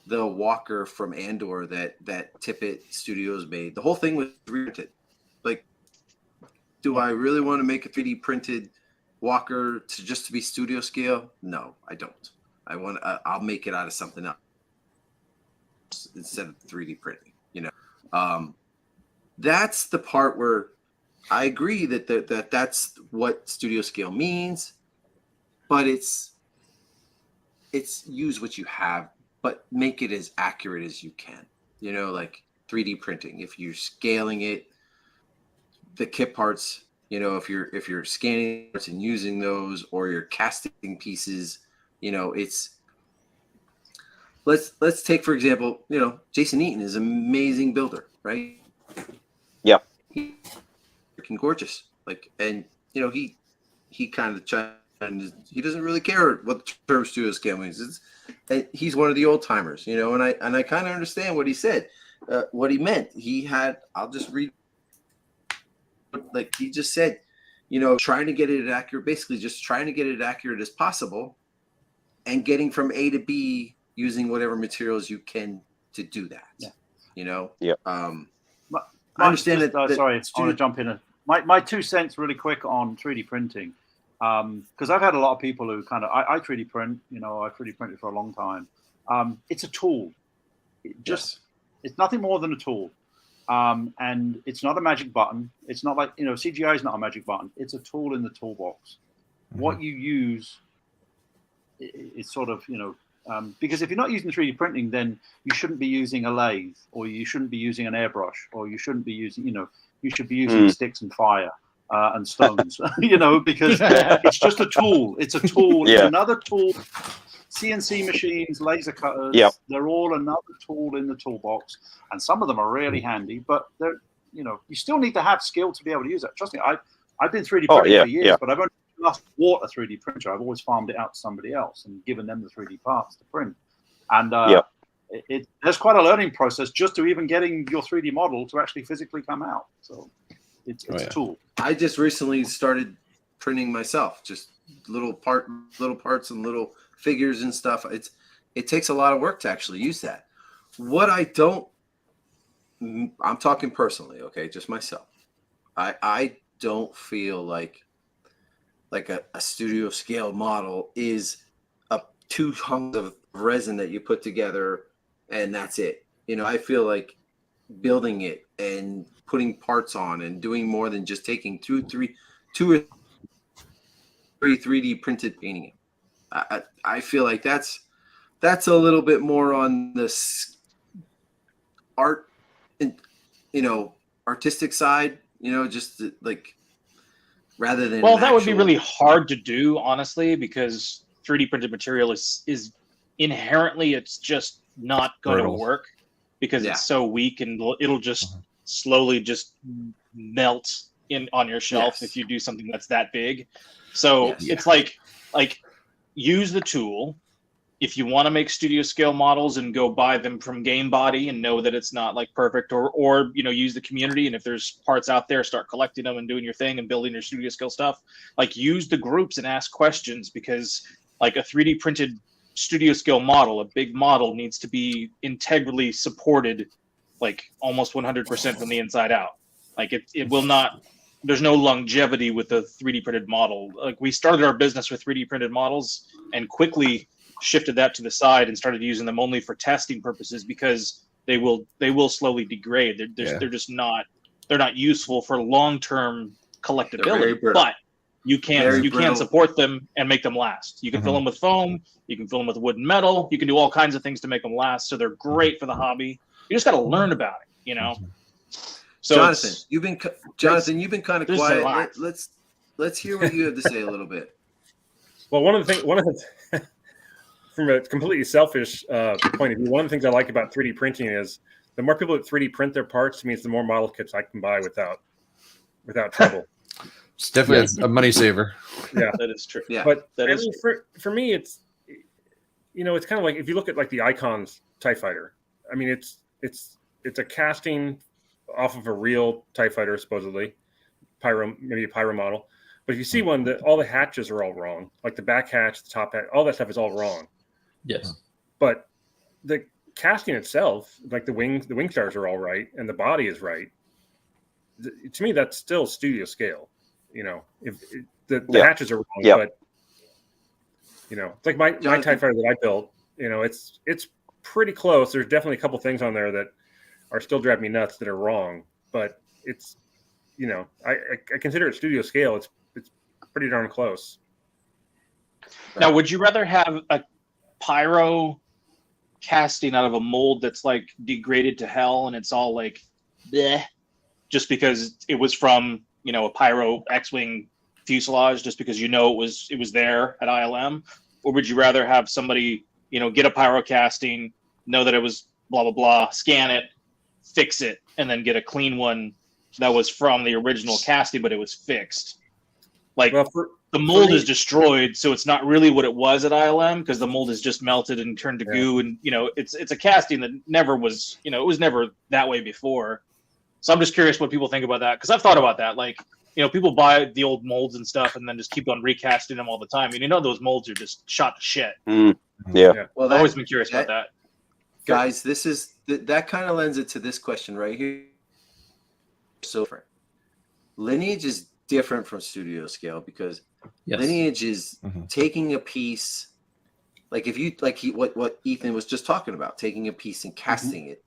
Speaker 2: the walker from Andor that Tippett Studios made, the whole thing was printed. Like, do I really want to make a 3D printed walker to be studio scale? No, I don't. I'll make it out of something else instead of 3D printing. That's the part where I agree that that's what studio scale means. But it's use what you have, but make it as accurate as you can. Like 3D printing. If you're scaling it, the kit parts, if you're scanning parts and using those, or you're casting pieces, it's let's take, for example, Jason Eaton is an amazing builder, right?
Speaker 8: Yep.
Speaker 2: He's freaking gorgeous. And he kind of chimed in, he doesn't really care what the term studio scale means. He's one of the old timers, and I kind of understand what he said, what he meant. I'll just read, like he just said, trying to get it accurate, basically just trying to get it accurate as possible, and getting from A to B using whatever materials you can to do that.
Speaker 6: Yeah.
Speaker 8: Yep.
Speaker 2: I understand that.
Speaker 6: Sorry, I want to jump in. My 2 cents really quick on 3D printing, because I've had a lot of people who kind of I 3D print. I 3D printed for a long time. It's a tool. It's nothing more than a tool, and it's not a magic button. It's not like CGI is not a magic button. It's a tool in the toolbox. Mm-hmm. What you use is sort of because if you're not using 3D printing, then you shouldn't be using a lathe, or you shouldn't be using an airbrush, or you shouldn't be using, you should be using sticks and fire and stones, because it's just a tool. It's a tool.
Speaker 8: Yeah.
Speaker 6: It's another tool. CNC machines, laser cutters, they're all another tool in the toolbox. And some of them are really handy, but they're, you still need to have skill to be able to use it. Trust me, I've been 3D printing for years, but I've only just bought a 3D printer. I've always farmed it out to somebody else and given them the 3D parts to print. And there's quite a learning process just to even getting your 3D model to actually physically come out. So it's a tool.
Speaker 2: I just recently started printing myself, just little parts and little figures and stuff. It takes a lot of work to actually use that. What I'm talking personally, okay, just myself. I don't feel like a studio scale model is two hunks of resin that you put together and that's it. I feel like building it and putting parts on and doing more than just taking two or three 3D printed painting it. I feel like that's a little bit more on the art and artistic side, just like rather than
Speaker 3: that would be really hard to do, honestly, because 3D printed material is inherently, it's just not going to work because it's so weak, and it'll just slowly just melt on your shelf if you do something that's that big. So it's like use the tool. If you want to make studio scale models and go buy them from Game Body and know that it's not like perfect, or use the community, and if there's parts out there, start collecting them and doing your thing and building your studio scale stuff. Like, use the groups and ask questions, because like a 3D printed studio scale model, a big model, needs to be integrally supported, like almost 100% from the inside out. Like it will not. There's no longevity with a 3D printed model. Like, we started our business with 3D printed models and quickly shifted that to the side and started using them only for testing purposes, because they will slowly degrade. They're just not, they're not useful for long-term collectability, but you can support them and make them last. You can fill them with foam, you can fill them with wood and metal, you can do all kinds of things to make them last. So they're great for the hobby. You just got to learn about it, So
Speaker 2: Jonathan, you've been kind of quiet. Let's hear what you have to say a little bit.
Speaker 4: Well, one of the from a completely selfish point of view, one of the things I like about 3D printing is the more people that 3D print their parts means the more model kits I can buy without trouble.
Speaker 5: It's definitely a money saver.
Speaker 4: Yeah,
Speaker 3: that is true.
Speaker 2: Yeah,
Speaker 4: but for me, it's it's kind of like if you look at like the Icons TIE Fighter. I mean, it's a casting off of a real TIE Fighter, supposedly, maybe a pyro model. But if you see one, all the hatches are all wrong. Like the back hatch, the top hatch, all that stuff is all wrong.
Speaker 7: Yes. But
Speaker 4: the casting itself, like the wing stars are all right, and the body is right. To me, that's still studio scale. If the hatches are wrong, but it's like my TIE Fighter that I built. It's pretty close. There's definitely a couple things on there that are still driving me nuts that are wrong, but it's I consider it studio scale. It's pretty darn close.
Speaker 3: Now, would you rather have a pyro casting out of a mold that's like degraded to hell and it's all like bleh, just because it was from, a Pyro X-Wing fuselage, just because it was there at ILM? Or would you rather have somebody, get a Pyro casting, know that it was blah, blah, blah, scan it, fix it, and then get a clean one that was from the original casting, but it was fixed? Like, the mold is destroyed, so it's not really what it was at ILM, because the mold is just melted and turned to goo, and it's a casting that never was, it was never that way before. So I'm just curious what people think about that, because I've thought about that. Like, people buy the old molds and stuff, and then just keep on recasting them all the time. And those molds are just shot to shit.
Speaker 8: Yeah.
Speaker 2: Well,
Speaker 3: I've always been curious about that.
Speaker 2: Guys, that kind of lends it to this question right here. So different. Lineage is different from studio scale, because Lineage is taking a piece, like what Ethan was just talking about, taking a piece and casting it,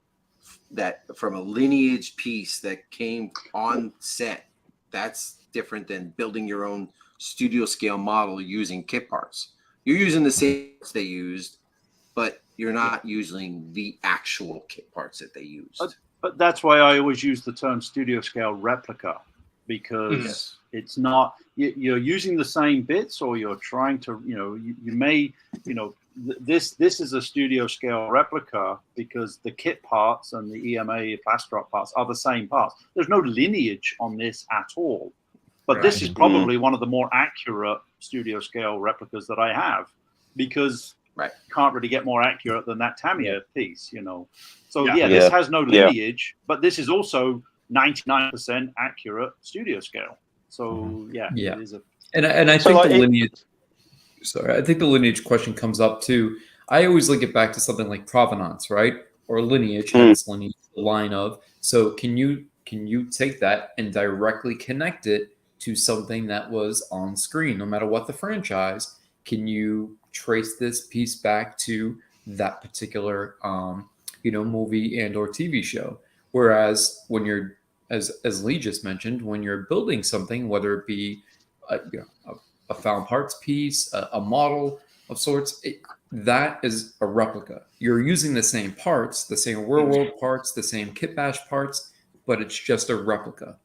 Speaker 2: that from a Lineage piece that came on set. That's different than building your own studio scale model using kit parts. You're using the same parts they used, but you're not using the actual kit parts that they used.
Speaker 6: But that's why I always use the term studio scale replica, because it's not, you're using the same bits, or you're trying to, you may, this is a studio scale replica because the kit parts and the EMA Fast-Drop parts are the same parts. There's no lineage on this at all. But this is probably one of the more accurate studio scale replicas that I have, because you can't really get more accurate than that Tamiya piece, So this has no lineage, but this is also 99% accurate studio scale. So it is
Speaker 7: and I think the lineage. Sorry, I think the lineage question comes up too. I always link it back to something like provenance, right, or lineage. That's lineage, the line of. So can you take that and directly connect it to something that was on screen, no matter what the franchise? Can you trace this piece back to that particular movie and or TV show? Whereas when you're, as Lee just mentioned, when you're building something, whether it be a found parts piece, a model of sorts, that is a replica. You're using the same parts, the same real world parts, the same kit bash parts, but it's just a replica.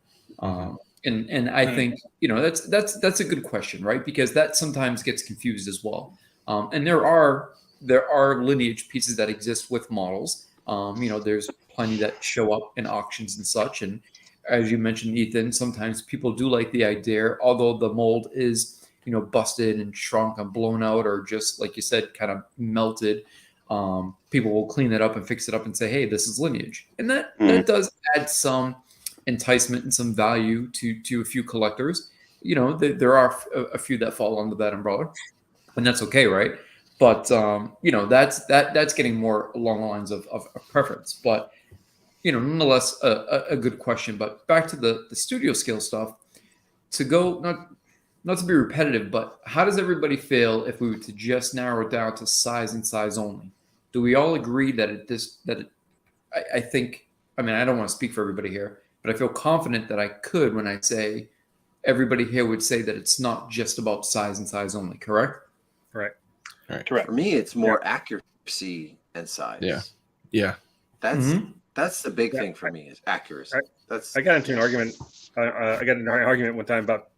Speaker 7: And I think that's a good question, right? Because that sometimes gets confused as well. And there are lineage pieces that exist with models. There's plenty that show up in auctions and such. And as you mentioned, Ethan, sometimes people do like the idea, although the mold is busted and shrunk and blown out, or just like you said, kind of melted. People will clean it up and fix it up and say, hey, this is lineage. And that does add some enticement and some value to a few collectors. There are a few that fall under that umbrella, and that's okay, right? But that's getting more along the lines of preference. But nonetheless, a good question. But back to the studio scale stuff, to go not to be repetitive, but how does everybody feel if we were to just narrow it down to size and size only? Do we all agree that I think, I mean, I don't want to speak for everybody here, but I feel confident that I could when I say everybody here would say that it's not just about size and size only, correct?
Speaker 4: Right.
Speaker 3: Correct.
Speaker 2: For me, it's more accuracy and size.
Speaker 5: Yeah.
Speaker 2: That's the big thing for me, is accuracy.
Speaker 4: I got into an argument. I got an argument one time about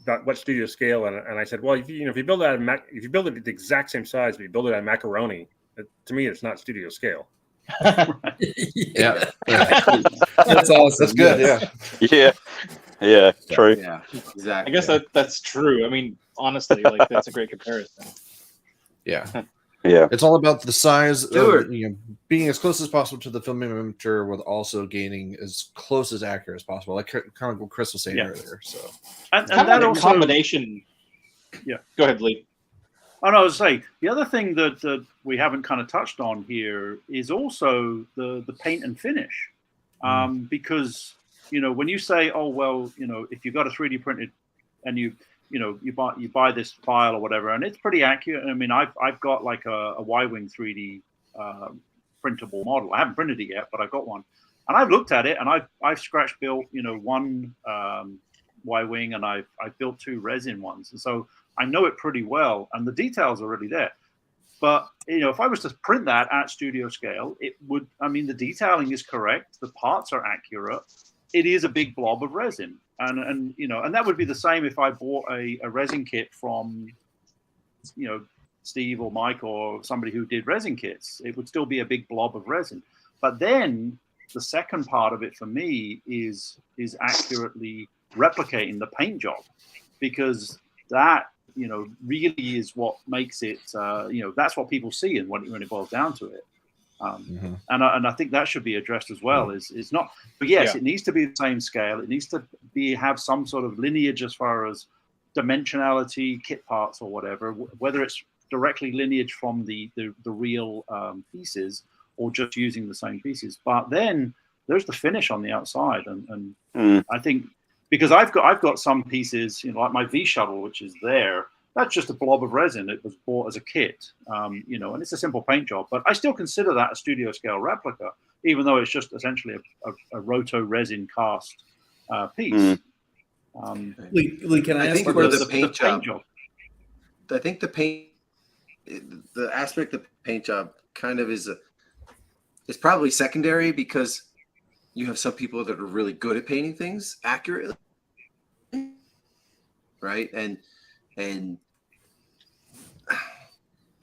Speaker 4: about what studio scale, and I said, well, if you build it if you build it at the exact same size, but you build it out of macaroni, to me, it's not studio scale.
Speaker 5: Yeah.
Speaker 7: That's awesome.
Speaker 5: That's good.
Speaker 8: Yeah, true.
Speaker 2: Yeah, exactly.
Speaker 3: I guess that's true. I mean, honestly, that's a great comparison.
Speaker 5: Yeah.
Speaker 8: Yeah.
Speaker 5: It's all about the size
Speaker 2: Stuart.
Speaker 5: of, being as close as possible to the film miniature, with also gaining as close as accurate as possible. Like kind of what Chris was saying earlier. So,
Speaker 6: and
Speaker 3: How
Speaker 6: that
Speaker 3: about a
Speaker 6: also,
Speaker 3: combination?
Speaker 6: Yeah.
Speaker 3: Go ahead, Lee.
Speaker 6: Oh, no, I was saying, the other thing that we haven't kind of touched on here is also the paint and finish. Because, when you say, oh, well, if you've got a 3D printed and you buy this file or whatever, and it's pretty accurate. I mean, I've got like a Y-Wing 3D printable model. I haven't printed it yet, but I've got one. And I've looked at it, and I've scratch built, one Y-Wing, and I've built 2 resin ones. And so I know it pretty well, and the details are really there. But, if I was to print that at studio scale, it would, the detailing is correct. The parts are accurate. it is a big blob of resin, and and that would be the same if I bought a resin kit from Steve or Mike or somebody who did resin kits. It would still be a big blob of resin. But then the second part of it for me is accurately replicating the paint job, because that really is what makes it. That's what people see, and when it boils down to it. And I think that should be addressed as well. Is not, but yes, it needs to be the same scale. It needs to have some sort of lineage as far as dimensionality, kit parts, or whatever. Whether it's directly lineage from the real pieces, or just using the same pieces. But then there's the finish on the outside, and I think because I've got some pieces, like my V shuttle, which is there. That's just a blob of resin. It was bought as a kit, and it's a simple paint job. But I still consider that a studio scale replica, even though it's just essentially a roto resin cast piece.
Speaker 9: Lee, can I ask
Speaker 2: about
Speaker 9: about
Speaker 2: the paint job? I think the aspect of the paint job kind of is probably secondary, because you have some people that are really good at painting things accurately, right? And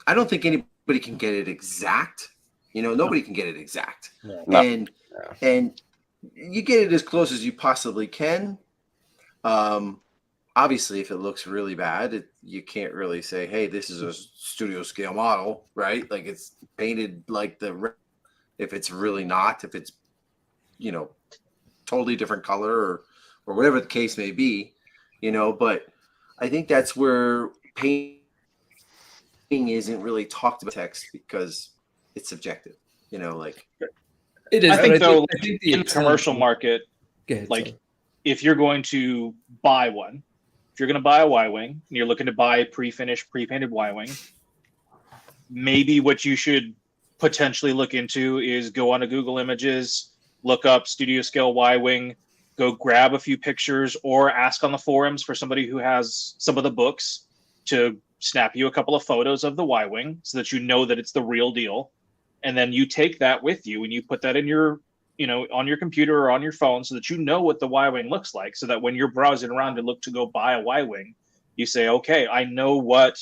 Speaker 2: I don't think anybody can get it exact. Nobody can get it exact.
Speaker 8: No.
Speaker 2: And you get it as close as you possibly can. Obviously, if it looks really bad, you can't really say, "Hey, this is a studio scale model," right? Like it's painted like if it's really not, if it's totally different color or whatever the case may be, But I think that's where painting isn't really talked about text, because it's subjective. Like
Speaker 7: It is.
Speaker 3: I think though,
Speaker 7: I think
Speaker 3: in the commercial market,
Speaker 7: ahead,
Speaker 3: like
Speaker 7: sorry.
Speaker 3: if you're going to buy one, if you're going to buy a Y-wing and you're looking to buy a pre-finished, pre-painted Y-wing, maybe what you should potentially look into is go onto Google Images, look up studio scale Y-wing, go grab a few pictures, or ask on the forums for somebody who has some of the books to snap you a couple of photos of the Y-wing so that you know that it's the real deal. And then you take that with you and you put that in your, on your computer or on your phone so that you know what the Y-wing looks like, so that when you're browsing around to look to go buy a Y-wing, you say, okay, I know what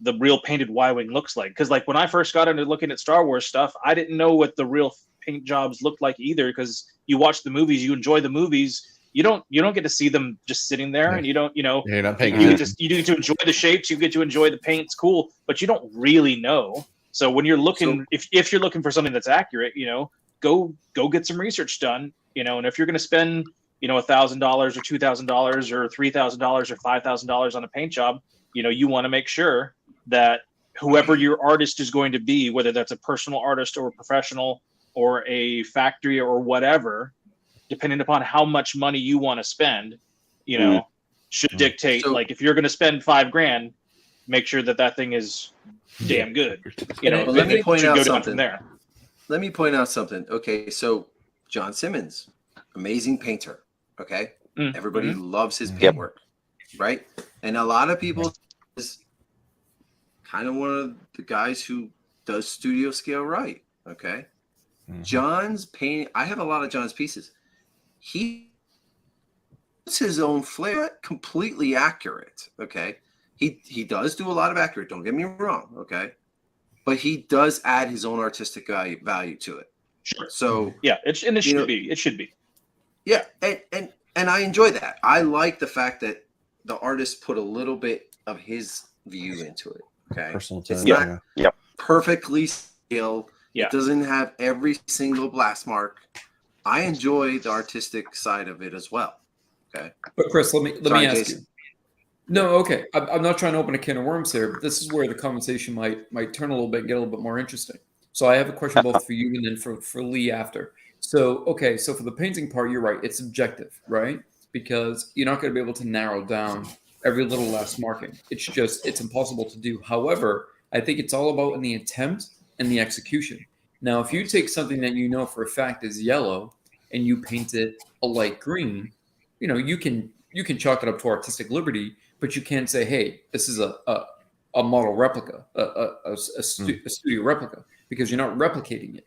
Speaker 3: the real painted Y-wing looks like. Because like when I first got into looking at Star Wars stuff, I didn't know what the real paint jobs looked like either, because you watch the movies, you enjoy the movies, you don't get to see them just sitting there, and you don't,
Speaker 5: You're not paying
Speaker 3: you
Speaker 5: attention.
Speaker 3: get to enjoy the shapes, you get to enjoy the paint's cool, but you don't really know. So when you're looking, if you're looking for something that's accurate, go get some research done, and if you're going to spend, $1,000 or $2,000 or $3,000 or $5,000 on a paint job, you want to make sure that whoever your artist is going to be, whether that's a personal artist or a professional or a factory or whatever, depending upon how much money you want to spend, should dictate.
Speaker 2: So,
Speaker 3: like if you're going to spend $5,000, make sure that thing is damn good.
Speaker 2: Well, let me point out
Speaker 3: go down
Speaker 2: something.
Speaker 3: from there.
Speaker 2: Let me point out something. Okay, so John Simmons, amazing painter. Okay, everybody loves his paintwork, right? And a lot of people is kind of one of the guys who does studio scale right. Okay, John's painting. I have a lot of John's pieces. He puts his own flair, completely accurate. Okay, he does do a lot of accurate. Don't get me wrong. Okay. But he does add his own artistic value to it.
Speaker 3: Sure.
Speaker 2: So
Speaker 3: yeah, it should be. It should be.
Speaker 2: Yeah, and I enjoy that. I like the fact that the artist put a little bit of his view into it. Okay,
Speaker 5: Personal
Speaker 2: it's
Speaker 5: touch.
Speaker 2: not perfectly still.
Speaker 3: Yeah.
Speaker 2: It doesn't have every single blast mark. I enjoy the artistic side of it as well. Okay,
Speaker 7: But Chris, let me
Speaker 2: Sorry,
Speaker 7: ask
Speaker 2: Jason.
Speaker 7: you. No, okay. I'm not trying to open a can of worms here, but this is where the conversation might turn a little bit, get a little bit more interesting. So I have a question both for you and then for Lee after. So, okay, so for the painting part, you're right. It's subjective, right? Because you're not going to be able to narrow down every little last marking. It's impossible to do. However, I think it's all about in the attempt and the execution. Now, if you take something that you know for a fact is yellow and you paint it a light green, you can chalk it up to artistic liberty, but you can't say, hey, this is a model replica, a studio replica, because you're not replicating it.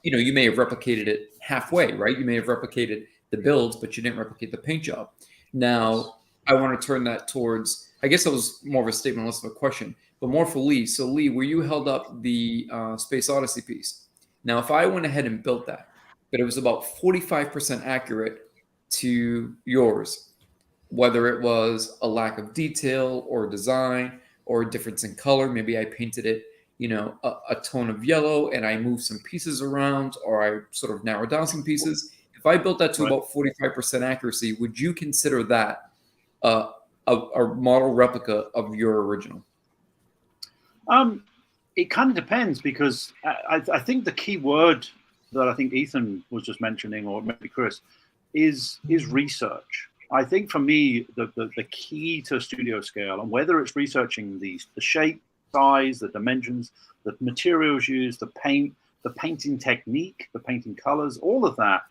Speaker 7: You may have replicated it halfway, right? You may have replicated the builds, but you didn't replicate the paint job. Now, I want to turn that towards, I guess that was more of a statement, less of a question, but more for Lee. So, Lee, where you held up the Space Odyssey piece. Now, if I went ahead and built that, but it was about 45% accurate to yours, whether it was a lack of detail or design or a difference in color, maybe I painted it, a tone of yellow and I moved some pieces around, or I sort of narrowed down some pieces. If I built that to about 45% accuracy, would you consider that a model replica of your original?
Speaker 6: It kind of depends, because I think the key word that I think Ethan was just mentioning, or maybe Chris, is research. I think for me, the key to studio scale, and whether it's researching the shape, size, the dimensions, the materials used, the paint, the painting technique, the painting colors, all of that,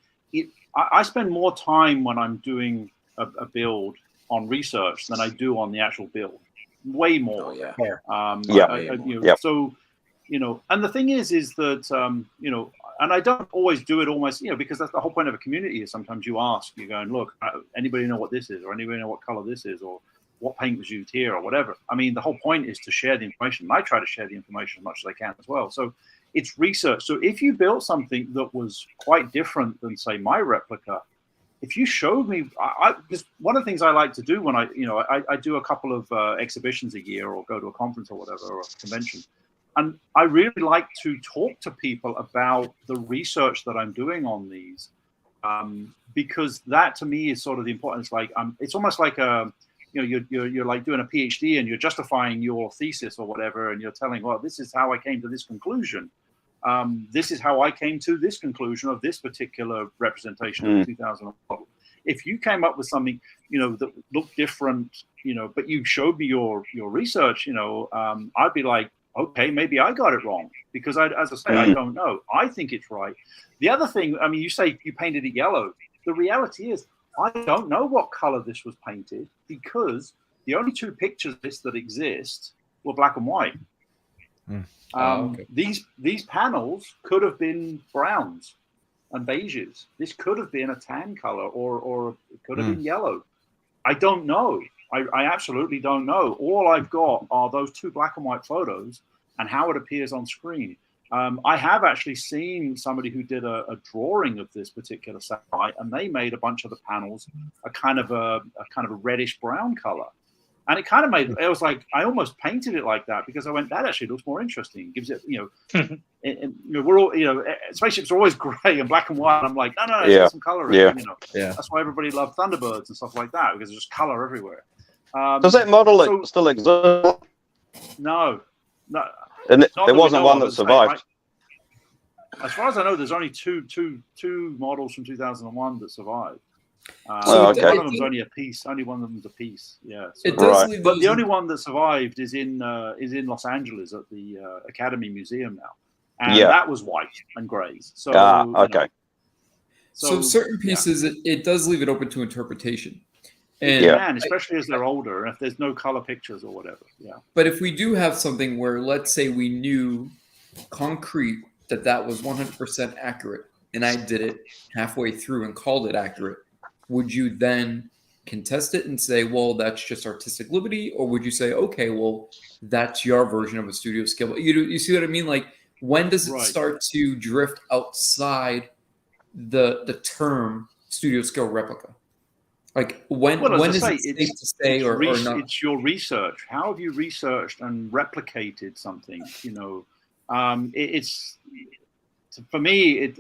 Speaker 6: I spend more time when I'm doing a build on research than I do on the actual build. Way more. So, and the thing is that, and I don't always do it almost, because that's the whole point of a community is sometimes you ask, you're going, look, anybody know what this is, or anybody know what color this is, or what paint was used here, or whatever. I mean, the whole point is to share the information. I try to share the information as much as I can as well. So it's research. So if you built something that was quite different than, say, my replica, if you showed me, because one of the things I like to do when I do a couple of exhibitions a year, or go to a conference or whatever, or a convention, and I really like to talk to people about the research that I'm doing on these, because that to me is sort of the importance. Like, it's almost like you're like doing a PhD and you're justifying your thesis or whatever, and you're telling, well, this is how I came to this conclusion. This is how I came to this conclusion of this particular representation of 2012. If you came up with something, that looked different, but you showed me your research, I'd be like, okay, maybe I got it wrong, because as I say, I don't know. I think it's right. The other thing, I mean, you say you painted it yellow. The reality is, I don't know what color this was painted, because the only two pictures of this that exist were black and white. Okay. These panels could have been browns and beiges. This could have been a tan color, or it could have been yellow. I don't know. I absolutely don't know. All I've got are those two black and white photos and how it appears on screen. I have actually seen somebody who did a drawing of this particular satellite, and they made a bunch of the panels a kind of a reddish brown color. And it kind of made, it was like, I almost painted it like that, because I went, that actually looks more interesting. Gives it, we're all, spaceships are always gray and black and white. And I'm like, no, there's some color in it. That's why everybody loved Thunderbirds and stuff like that, because there's just color everywhere.
Speaker 8: Does that model still exist?
Speaker 6: No.
Speaker 8: And there wasn't one that survived.
Speaker 6: As far as I know, there's only two models from 2001 that survived.
Speaker 8: Okay.
Speaker 6: One of them's only a piece. Only one of them's a piece. Yeah. So,
Speaker 7: it does
Speaker 6: but the only one that survived is in Los Angeles at the Academy Museum now, and that was white and grays. So
Speaker 8: okay.
Speaker 7: So certain pieces, it does leave it open to interpretation.
Speaker 6: And especially as they're older, if there's no color pictures or whatever. Yeah.
Speaker 7: But if we do have something where, let's say, we knew concrete that was 100% accurate, and I did it halfway through and called it accurate, would you then contest it and say, well, that's just artistic liberty? Or would you say, okay, well, that's your version of a studio scale? You see what I mean? Like, when does it start to drift outside the term studio scale replica? Like, when is it safe to say or not?
Speaker 6: It's your research. How have you researched and replicated something? It's for me,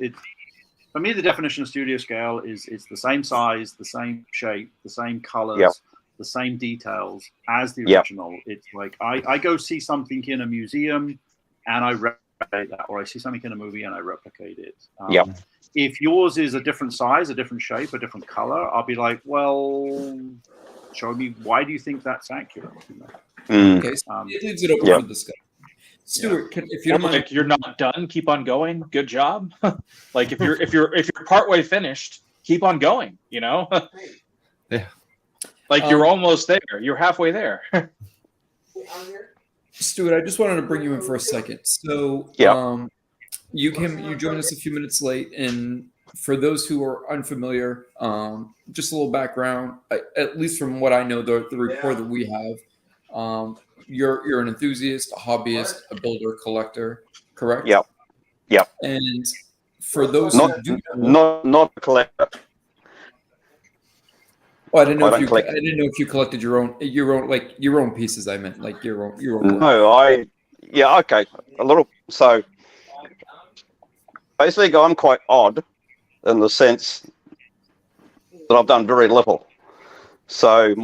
Speaker 6: for me, the definition of studio scale is it's the same size, the same shape, the same colors, the same details as the original. It's like I go see something in a museum and I replicate that, or I see something in a movie and I replicate it. If yours is a different size, a different shape, a different color, I'll be like, well, show me, why do you think that's accurate?
Speaker 7: Okay, so it leaves it open for discussion. Stuart, if you don't mind,
Speaker 3: like, you're not done, keep on going. Good job. Like, if you're partway finished, keep on going. Like, you're almost there. You're halfway there.
Speaker 7: Stuart, I just wanted to bring you in for a second. So, you joined us a few minutes late, and for those who are unfamiliar, just a little background. At least from what I know, the rapport that we have, you're an enthusiast, a hobbyist, a builder, collector, correct?
Speaker 8: Yep. Yep.
Speaker 7: And for those
Speaker 8: Not
Speaker 7: who do,
Speaker 8: not a collector.
Speaker 7: well, I didn't know
Speaker 8: I
Speaker 7: if you.
Speaker 8: don't collect.
Speaker 7: I didn't know if you collected your own pieces. I meant like your own. Work.
Speaker 8: No, yeah, okay, a little. So basically, I'm quite odd in the sense that I've done very little. So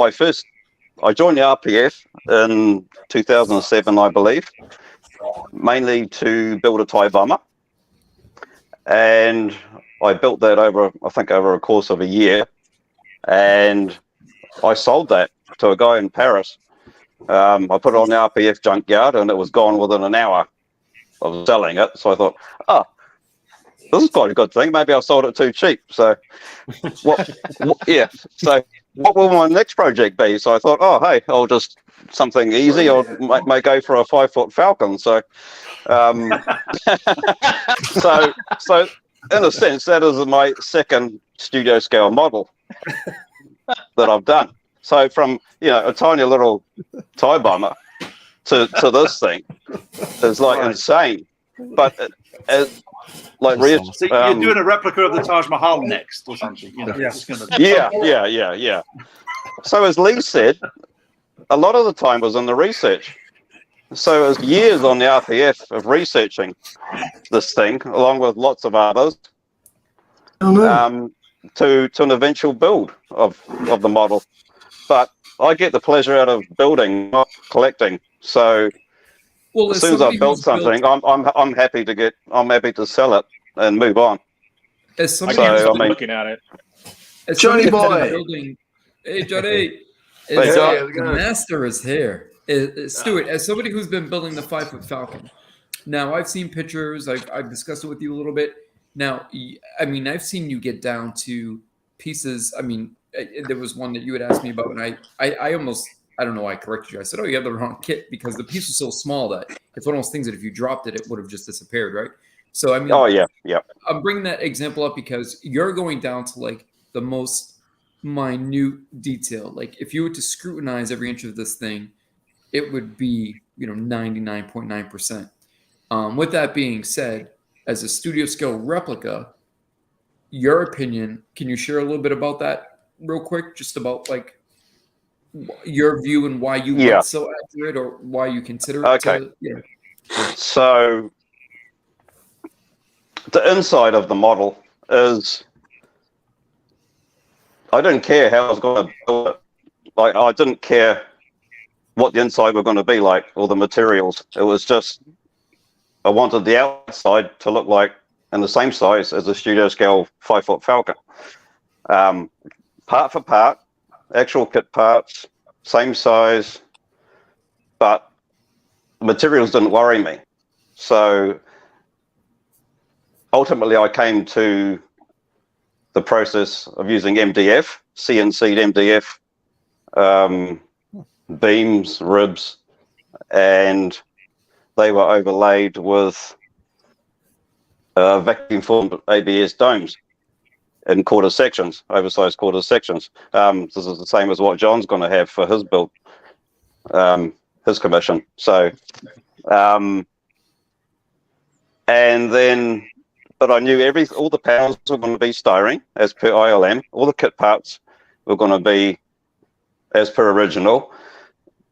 Speaker 8: I joined the RPF in 2007, I believe, mainly to build a TIE bomber, and I built that over a course of a year, and I sold that to a guy in Paris. I put it on the RPF junkyard, and it was gone within an hour of selling it. So I thought, this is quite a good thing. Maybe I sold it too cheap. So, yeah. So, what will my next project be? So I thought, hey, I'll just something easy. I may go for a 5-foot Falcon. So, so in a sense, that is my second studio scale model that I've done. So from a tiny little TIE bomber to this thing is like insane. But like
Speaker 6: so you're doing a replica of the Taj Mahal next or something.
Speaker 8: Yeah. So as Lee said, a lot of the time was in the research. So it was years on the RPF of researching this thing, along with lots of others, to an eventual build of the model. But I get the pleasure out of building, not collecting. So as soon as I've built something, I'm happy to sell it and move on.
Speaker 7: As somebody
Speaker 3: looking at it,
Speaker 2: Johnny boy,
Speaker 7: hey Johnny, Master is here. Stuart, as somebody who's been building the 5-foot Falcon, now I've seen pictures. I've discussed it with you a little bit. Now, I mean, I've seen you get down to pieces. I mean, there was one that you had asked me about, and I almost, I don't know why I corrected you. I said, you have the wrong kit, because the piece was so small that it's one of those things that if you dropped it, it would have just disappeared, right? So, I mean, I'm bringing that example up because you're going down to like the most minute detail. Like if you were to scrutinize every inch of this thing, it would be, 99.9%. With that being said, as a studio scale replica, your opinion, can you share a little bit about that real quick? Just about like your view and why you get so accurate, or why you consider it
Speaker 8: So the inside of the model is, I didn't care how I was going to build it. Like, I didn't care what the inside were going to be like, or the materials. It was just, I wanted the outside to look like in the same size as a studio scale 5-foot Falcon. Part for part, actual kit parts, same size, but materials didn't worry me. So ultimately I came to the process of using MDF, CNC'd MDF, beams, ribs, and they were overlaid with vacuum formed ABS domes in quarter sections, oversized quarter sections. This is the same as what John's going to have for his build, his commission. So, and then, but I knew all the panels were going to be styrene as per ILM. All the kit parts were going to be as per original.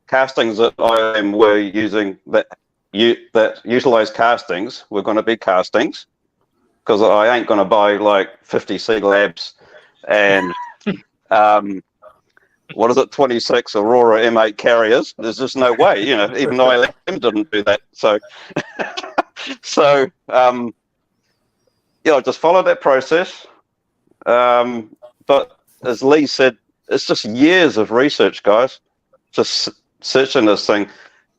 Speaker 8: Castings that ILM were using that utilize castings were going to be castings, because I ain't going to buy like 50 Sea Labs and 26 Aurora M8 carriers. There's just no way, even ILM didn't do that. So, I just followed that process. But as Lee said, it's just years of research, guys. Just searching this thing.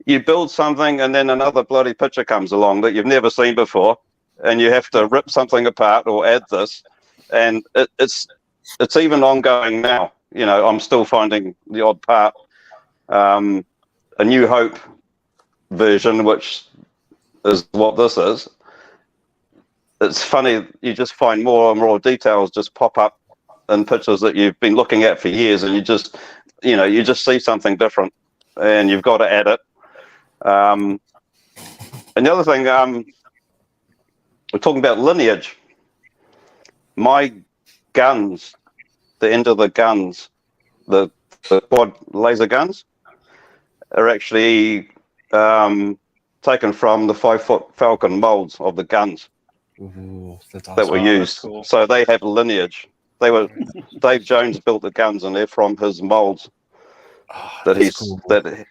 Speaker 8: You build something and then another bloody picture comes along that you've never seen before, and you have to rip something apart or add this, and it's even ongoing now. I'm still finding the odd part. A New Hope version, which is what this is, it's funny, you just find more and more details just pop up in pictures that you've been looking at for years, and you just see something different, and you've got to add it. And the other thing, we're talking about Lineage. My guns, the end of the guns, the quad laser guns, are actually taken from the 5-foot Falcon molds of the guns.
Speaker 5: Ooh, that's awesome.
Speaker 8: That were used.
Speaker 3: Cool.
Speaker 8: So they have Lineage. Dave Jones built the guns, and they're from his molds that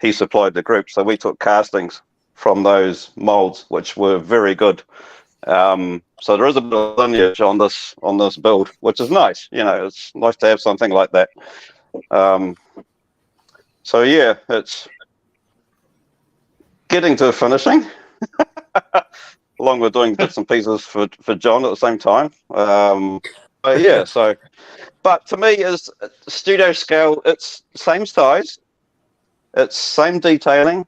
Speaker 8: he supplied the group. So we took castings from those molds, which were very good. So there is a bit of lineage on this build, which is nice. It's nice to have something like that. So yeah, it's getting to finishing, along with doing bits and pieces for John at the same time. But yeah, but to me, is studio scale. It's same size, it's same detailing,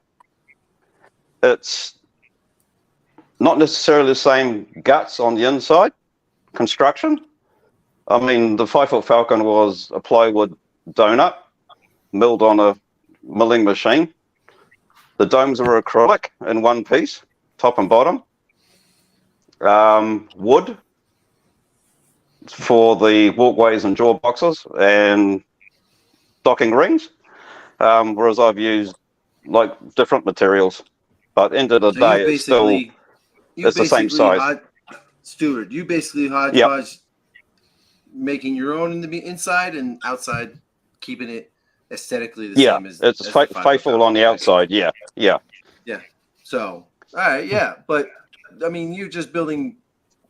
Speaker 8: it's not necessarily the same guts on the inside construction. I mean, the 5-foot Falcon was a plywood donut milled on a milling machine. The domes were acrylic in one piece, top and bottom. Wood for the walkways and jaw boxes and docking rings, whereas I've used like different materials. But end of the day, it's the same size.
Speaker 2: Stuart, you basically hodgepodge, making your own in the inside and outside, keeping it aesthetically the same as.
Speaker 8: It's faithful on the outside. Yeah.
Speaker 2: So, all right, yeah, but I mean, you're just building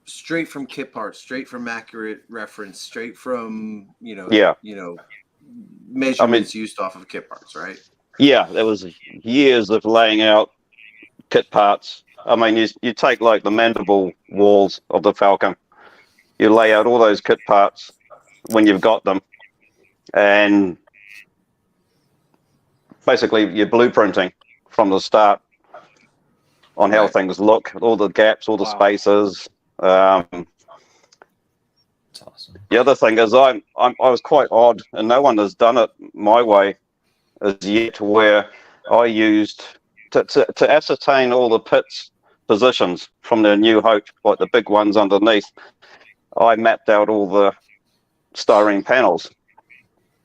Speaker 2: straight from kit parts, straight from accurate reference, straight from measurements used off of kit parts, right?
Speaker 8: Yeah, there was years of laying out kit parts. I mean, you take like the mandible walls of the Falcon, you lay out all those kit parts when you've got them, and basically you're blueprinting from the start on how things look, all the gaps, all the spaces.
Speaker 5: That's awesome.
Speaker 8: The other thing is I was quite odd, and no one has done it my way as yet, where I used to ascertain all the pits positions from the New Hope, like the big ones underneath. I mapped out all the styrene panels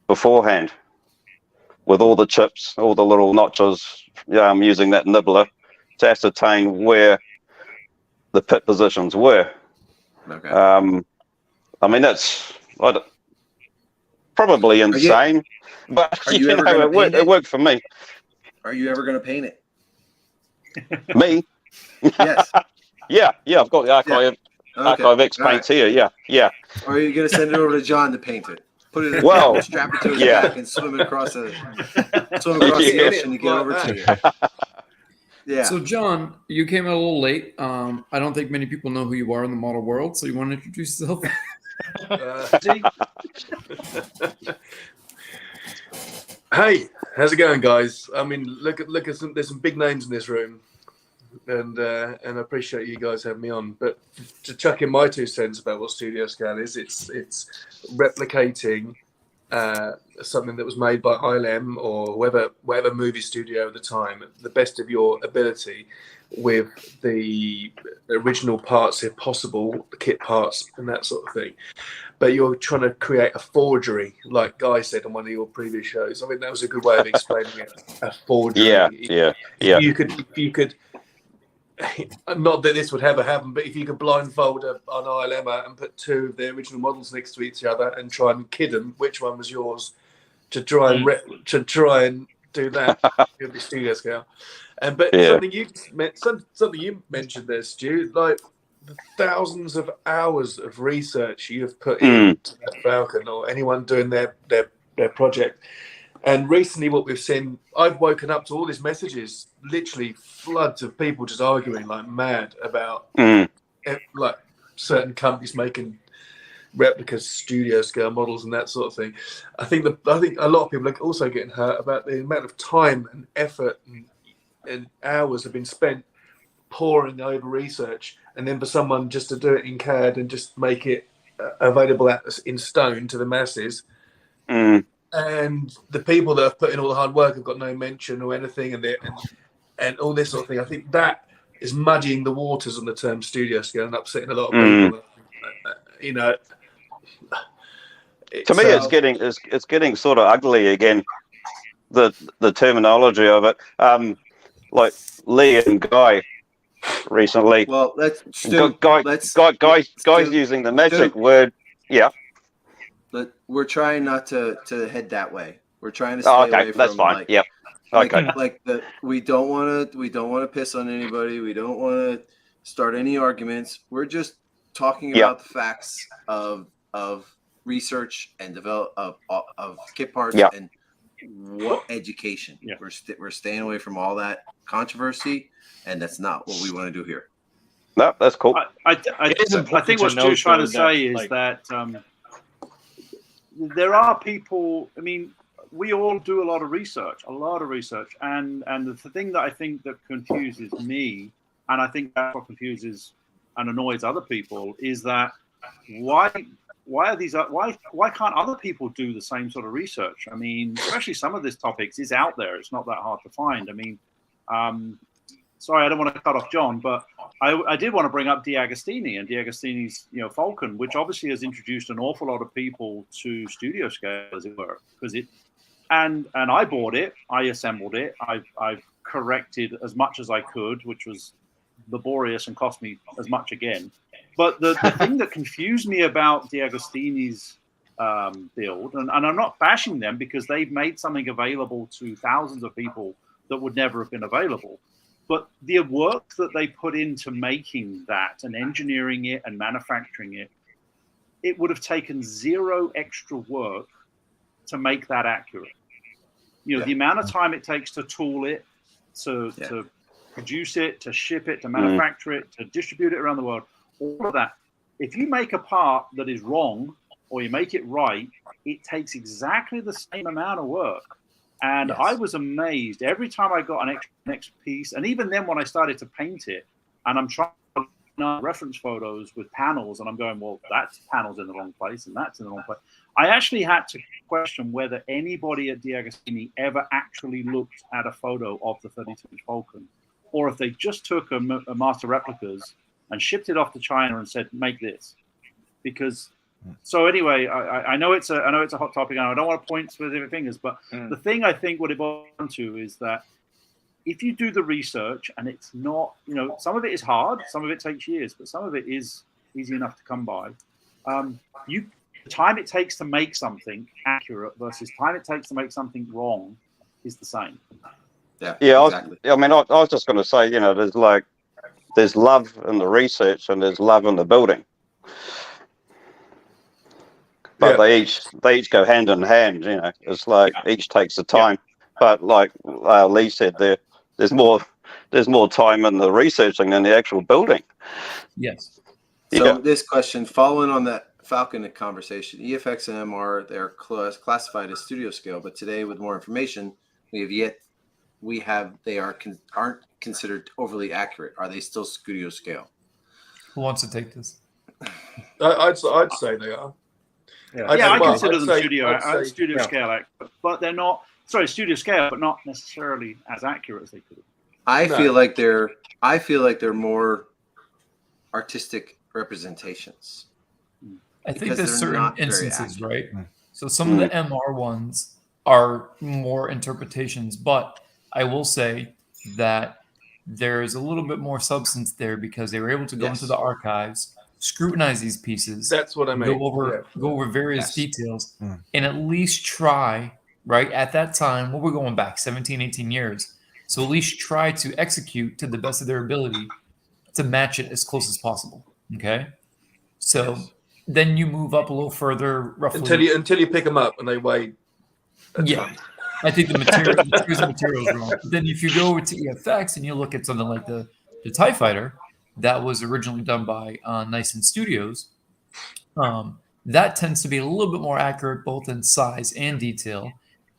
Speaker 8: beforehand with all the chips, all the little notches, using that nibbler to ascertain where the pit positions were.
Speaker 2: Okay.
Speaker 8: I mean, that's probably insane, but it worked for me.
Speaker 2: Are you ever going to paint it?
Speaker 8: Me?
Speaker 2: Yes.
Speaker 8: Yeah, I've got the Archive X paints here. Yeah.
Speaker 2: Or are you going to send it over to John to paint it? Put it in a cap, strap it to his back, and swim across the ocean to get over to you. Yeah.
Speaker 7: So, John, you came a little late. I don't think many people know who you are in the model world. So, you want to introduce yourself?
Speaker 10: Hey, how's it going, guys? I mean, look at there's some big names in this room, and I appreciate you guys having me on. But to chuck in my 2 cents about what studio scale is, it's replicating something that was made by ILM or whatever movie studio at the time, the best of your ability, with the original parts if possible, the kit parts and that sort of thing. But you're trying to create a forgery, like Guy said on one of your previous shows. I mean, that was a good way of explaining it. A forgery.
Speaker 8: Yeah.
Speaker 10: You could. Not that this would ever happen, but if you could blindfold an ILM and put 2 of the original models next to each other and try and kid them which one was yours, to try and do that, it would be studio scale. Something you mentioned there, Stu, like the thousands of hours of research you've put into that Falcon, or anyone doing their project. And recently what we've seen, I've woken up to all these messages, literally floods of people just arguing like mad about like certain companies making replicas, studio scale models and that sort of thing. I think a lot of people are also getting hurt about the amount of time and effort and hours have been spent poring over research and then for someone just to do it in CAD and just make it available in stone to the masses. And the people that have put in all the hard work have got no mention or anything, and all this sort of thing. I think that is muddying the waters on the term studio scale and upsetting a lot of people. You know,
Speaker 8: to me, it's getting sort of ugly again. The terminology of it, like Lee and Guy recently.
Speaker 2: Well,
Speaker 8: Guy's using the magic word. Yeah.
Speaker 2: But we're trying not to head that way. We're trying to stay away from.
Speaker 8: That's fine.
Speaker 2: Like,
Speaker 8: yeah. Okay.
Speaker 2: We don't want to piss on anybody. We don't want to start any arguments. We're just talking about the facts of research and develop of kit parts and what education.
Speaker 3: Yeah.
Speaker 2: We're staying away from all that controversy, and that's not what we want to do here.
Speaker 8: No, that's cool.
Speaker 6: I think what Stu's trying to say is that there are people. I mean, we all do a lot of research, and the thing that I think that confuses me, and I think that's what confuses and annoys other people, is that why can't other people do the same sort of research? I mean, especially some of this topics is out there. It's not that hard to find. I mean, sorry, I don't want to cut off John, but I did want to bring up D'Agostini and D'Agostini's, Falcon, which obviously has introduced an awful lot of people to studio scale, as it were, and I bought it, I assembled it, I've corrected as much as I could, which was laborious and cost me as much again. But the thing that confused me about D'Agostini's build, and I'm not bashing them because they've made something available to thousands of people that would never have been available. But the work that they put into making that and engineering it and manufacturing it, it would have taken zero extra work to make that accurate. The amount of time it takes to tool it, to produce it, to ship it, to manufacture it, to distribute it around the world, all of that. If you make a part that is wrong or you make it right, it takes exactly the same amount of work. And I was amazed every time I got an extra piece. And even then, when I started to paint it, and I'm trying to reference photos with panels, and I'm going, well, that panel's in the wrong place, and that's in the wrong place. I actually had to question whether anybody at D'Agostini ever actually looked at a photo of the 32-inch Falcon, or if they just took a master replicas and shipped it off to China and said, make this. Because so anyway, I know it's a hot topic, and I don't want to point specific fingers, but the thing I think what it boils down to is that if you do the research, and it's not, some of it is hard, some of it takes years, but some of it is easy enough to come by. The time it takes to make something accurate versus time it takes to make something wrong is the same.
Speaker 2: Yeah.
Speaker 8: Exactly. I was just going to say, there's love in the research and there's love in the building. But they each go hand in hand, It's like each takes the time. But like Lee said, there's more time in the researching than the actual building.
Speaker 7: Yes.
Speaker 2: So this question, following on that Falcon conversation, EFX and MR, they're classified as studio scale, but today with more information, they aren't considered overly accurate. Are they still studio scale?
Speaker 7: Who wants to take this?
Speaker 10: I'd say they are.
Speaker 6: I consider them studio scale, but they're not. Sorry, studio scale, but not necessarily as accurate as they could.
Speaker 2: I feel like they're more artistic representations.
Speaker 7: I think there's certain instances, right? So some of the MR ones are more interpretations, but I will say that there's a little bit more substance there because they were able to go into the archives, scrutinize these pieces.
Speaker 10: That's what I mean.
Speaker 7: Go over various details and at least try, right? At that time, we're going back 17, 18 years. So at least try to execute to the best of their ability to match it as close as possible. Okay. So then you move up a little further, roughly
Speaker 10: until you pick them up and they weigh.
Speaker 7: I think the material is wrong. But then if you go over to EFX and you look at something like the TIE Fighter that was originally done by Nyson Studios, that tends to be a little bit more accurate both in size and detail.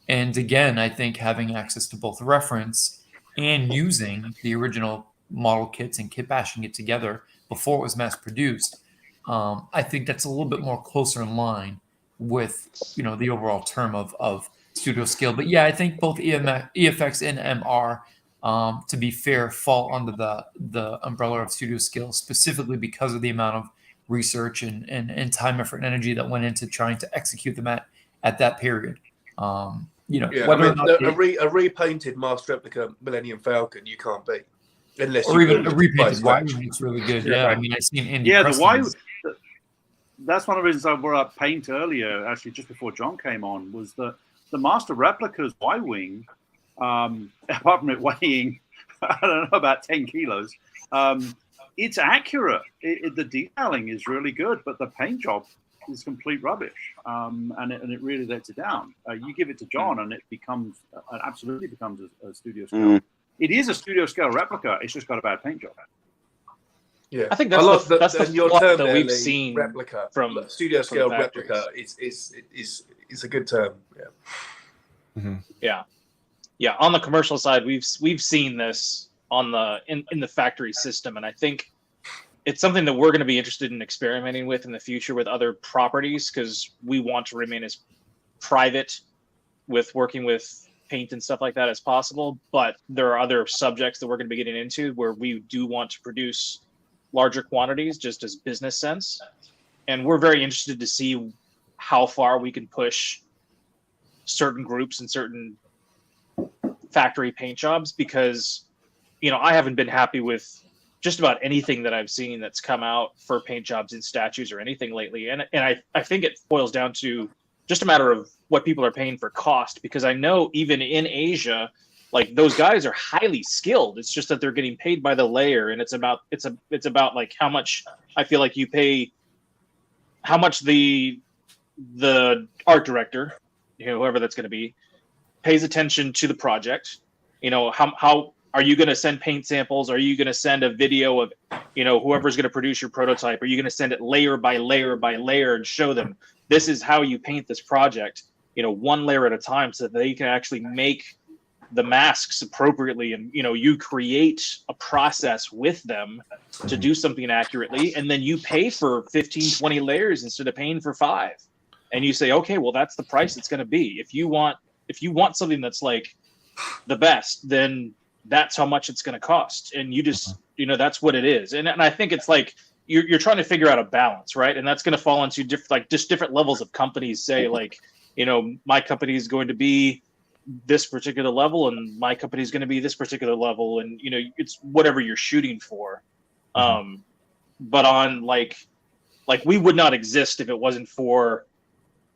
Speaker 7: And again, I think having access to both reference and using the original model kits and kit bashing it together before it was mass produced. I think that's a little bit more closer in line with the overall term of studio scale. But yeah, I think both EFX and MR, to be fair, fall under the umbrella of studio scale specifically because of the amount of research and time, effort, and energy that went into trying to execute them at that period. Whether or not
Speaker 10: a repainted master replica Millennium Falcon you can't beat. Unless
Speaker 7: or
Speaker 10: you
Speaker 7: even a repainted
Speaker 10: Y
Speaker 7: Y-wing looks really good.
Speaker 6: Yeah.
Speaker 7: Yeah, I mean, I've seen Andy
Speaker 6: Yeah, the
Speaker 7: Preston's.
Speaker 6: That's one of the reasons I brought up paint earlier, actually, just before John came on, was that the Master Replica's Y-Wing, apart from it weighing, I don't know, about 10 kilos, it's accurate. The detailing is really good, but the paint job is complete rubbish, and it really lets it down. You give it to John, and it absolutely becomes a studio scale. It is a studio scale replica. It's just got a bad paint job.
Speaker 10: Yeah,
Speaker 3: I think that's the
Speaker 10: your
Speaker 3: flaw
Speaker 10: term
Speaker 3: that
Speaker 10: there,
Speaker 3: we've
Speaker 10: Lee,
Speaker 3: seen
Speaker 10: replica
Speaker 3: from
Speaker 10: studio scale
Speaker 3: the factories.
Speaker 10: replica is a good term. Yeah.
Speaker 3: Yeah. On the commercial side, we've seen this in the factory system, and I think it's something that we're going to be interested in experimenting with in the future with other properties, because we want to remain as private with working with paint and stuff like that as possible. But there are other subjects that we're going to be getting into where we do want to produce larger quantities just as business sense. And we're very interested to see how far we can push certain groups and certain factory paint jobs, because, I haven't been happy with just about anything that I've seen that's come out for paint jobs in statues or anything lately. And I think it boils down to just a matter of what people are paying for cost, because I know even in Asia, like, those guys are highly skilled. It's just that they're getting paid by the layer, and it's about like how much I feel like you pay, how much the art director, whoever that's going to be, pays attention to the project. How are you going to send paint samples? Are you going to send a video of, whoever's going to produce your prototype? Are you going to send it layer by layer by layer and show them this is how you paint this project, one layer at a time, so that they can actually make the masks appropriately, and you create a process with them to do something accurately, and then you pay for 15, 20 layers instead of paying for 5, and you say, okay, well, that's the price it's going to be. If you want something that's like the best, then that's how much it's going to cost, and you just that's what it is. And I think it's like you're trying to figure out a balance, right? And that's going to fall into different levels of companies. Say, like, my company is going to be this particular level, and my company is going to be this particular level, and it's whatever you're shooting for. But on like we would not exist if it wasn't for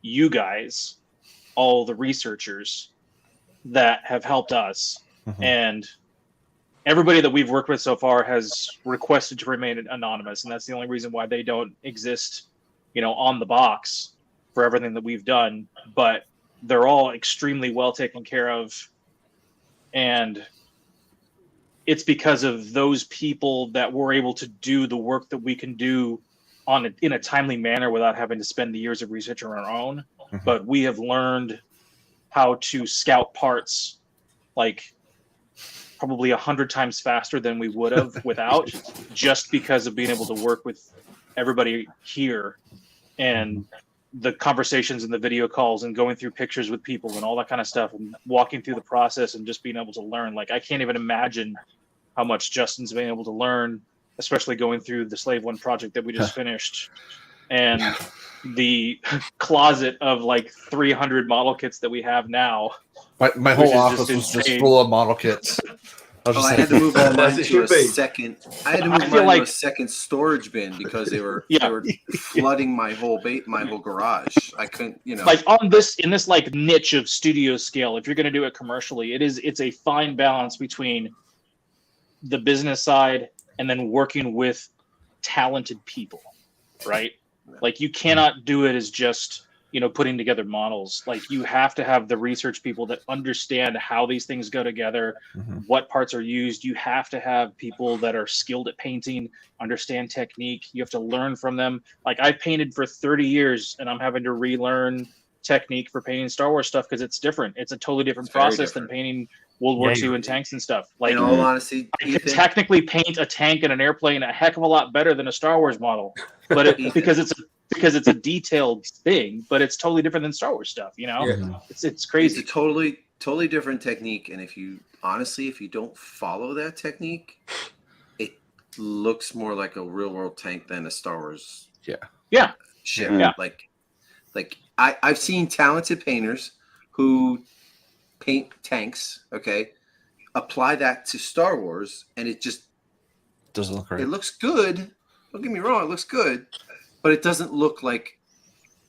Speaker 3: you guys, all the researchers that have helped us, and everybody that we've worked with so far has requested to remain anonymous, and that's the only reason why they don't exist, on the box for everything that we've done. But they're all extremely well taken care of, and it's because of those people that we're able to do the work that we can do in a timely manner without having to spend the years of research on our own. But we have learned how to scout parts like probably 100 times faster than we would have without, just because of being able to work with everybody here, and the conversations and the video calls and going through pictures with people and all that kind of stuff, and walking through the process and just being able to learn. Like, I can't even imagine how much Justin's been able to learn, especially going through the Slave One project that we just finished, and the closet of like 300 model kits that we have now.
Speaker 5: My whole office was just full of model kits.
Speaker 2: I had to move all mine to a second. I had to move mine to a second storage bin because they were flooding my whole garage. I couldn't,
Speaker 3: Like in this like niche of studio scale, if you're going to do it commercially, it's a fine balance between the business side and then working with talented people, right? Like, you cannot do it as just putting together models. Like, you have to have the research people that understand how these things go together, what parts are used. You have to have people that are skilled at painting, understand technique. You have to learn from them. Like, I've painted for 30 years and I'm having to relearn technique for painting Star Wars stuff because it's different. It's a totally different
Speaker 2: It's very
Speaker 3: process
Speaker 2: different.
Speaker 3: than painting World War
Speaker 7: Yeah,
Speaker 3: II and tanks and stuff. Like,
Speaker 2: In all honesty,
Speaker 3: I could technically paint a tank and an airplane a heck of a lot better than a Star Wars model, but because it's a detailed thing, but it's totally different than Star Wars stuff. You know,
Speaker 10: Yeah.
Speaker 3: it's crazy.
Speaker 2: It's a totally different technique, and if you don't follow that technique, it looks more like a real world tank than a Star Wars
Speaker 3: Yeah.
Speaker 2: ship.
Speaker 3: Yeah.
Speaker 2: Like I've seen talented painters who paint tanks, okay, apply that to Star Wars, and it just
Speaker 5: Doesn't look right.
Speaker 2: it looks good. Don't get me wrong, it looks good, but it doesn't look like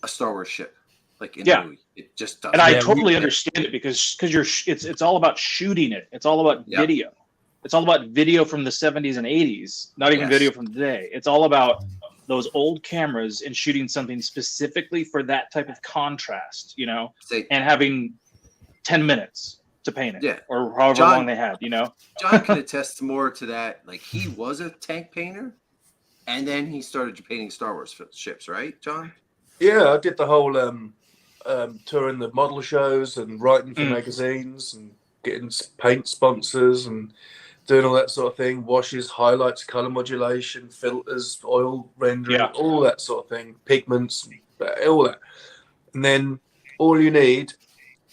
Speaker 2: a Star Wars ship. Like in a movie. It just doesn't.
Speaker 3: And I totally understand it because it's all about shooting it. It's all about video. It's all about video from the 70s and 80s, not even video from today. It's all about those old cameras and shooting something specifically for that type of contrast, you know, and having 10 minutes to paint it, or however long they had, you know.
Speaker 2: John can attest more to that. Like, he was a tank painter, and then he started painting Star Wars ships, right, John?
Speaker 10: Yeah, I did the whole touring the model shows and writing for magazines and getting paint sponsors and doing all that sort of thing. Washes, highlights, color modulation, filters, oil rendering, all that sort of thing. Pigments, all that. And then all you need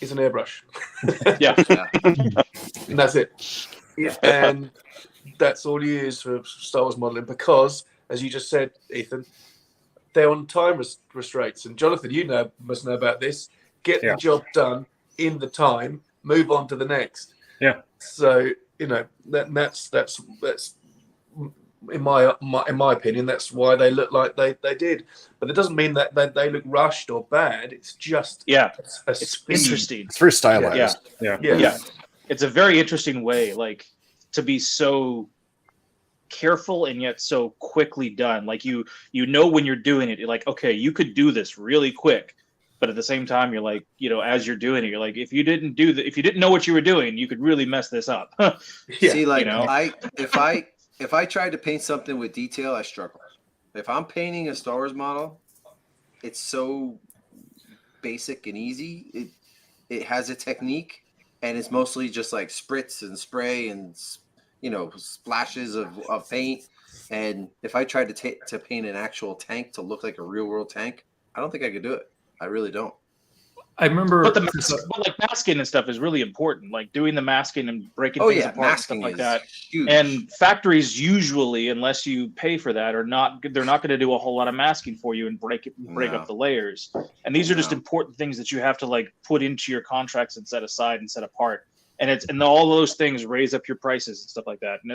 Speaker 10: is an airbrush. And that's it. And that's all you use for Star Wars modeling because, as you just said, Ethan, they're on time restraints. And Jonathan, you must know about this. Get the job done in the time, move on to the next.
Speaker 4: Yeah.
Speaker 10: So, you know, that's in my opinion, that's why they look like they did. But it doesn't mean that they look rushed or bad. It's just
Speaker 3: it's interesting.
Speaker 5: It's very stylized.
Speaker 3: Yeah. It's a very interesting way, like, to be so careful and yet so quickly done. Like, you know when you're doing it, you're like, okay, you could do this really quick. But at the same time, you're like, you know, as you're doing it, you're like, if you didn't know what you were doing, you could really mess this up.
Speaker 2: See, like,
Speaker 3: you know?
Speaker 2: if I tried to paint something with detail, I struggle. If I'm painting a Star Wars model, it's so basic and easy. It has a technique, and it's mostly just like spritz and spray and, you know, splashes of paint. And if I tried to paint an actual tank to look like a real world tank, I don't think I could do it. I really don't.
Speaker 7: I remember,
Speaker 3: but masking and stuff is really important. Like doing the masking and breaking things apart and stuff like that.
Speaker 2: Huge.
Speaker 3: And factories usually, unless you pay for that, they're not going to do a whole lot of masking for you and break up the layers. And these are just important things that you have to like put into your contracts and set aside and set apart. And all those things raise up your prices and stuff like that. And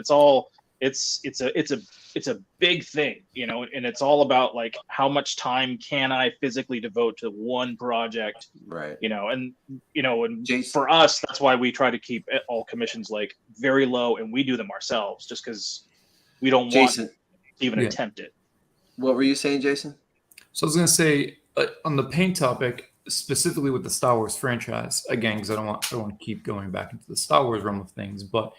Speaker 3: it's a big thing, you know, and it's all about like how much time can I physically devote to one project,
Speaker 2: right?
Speaker 3: You know, and for us, that's why we try to keep all commissions like very low, and we do them ourselves just because we don't want to even attempt it.
Speaker 2: What were you saying, Jason?
Speaker 7: So I was going to say on the paint topic, specifically with the Star Wars franchise, again, because I don't want to keep going back into the Star Wars realm of things, but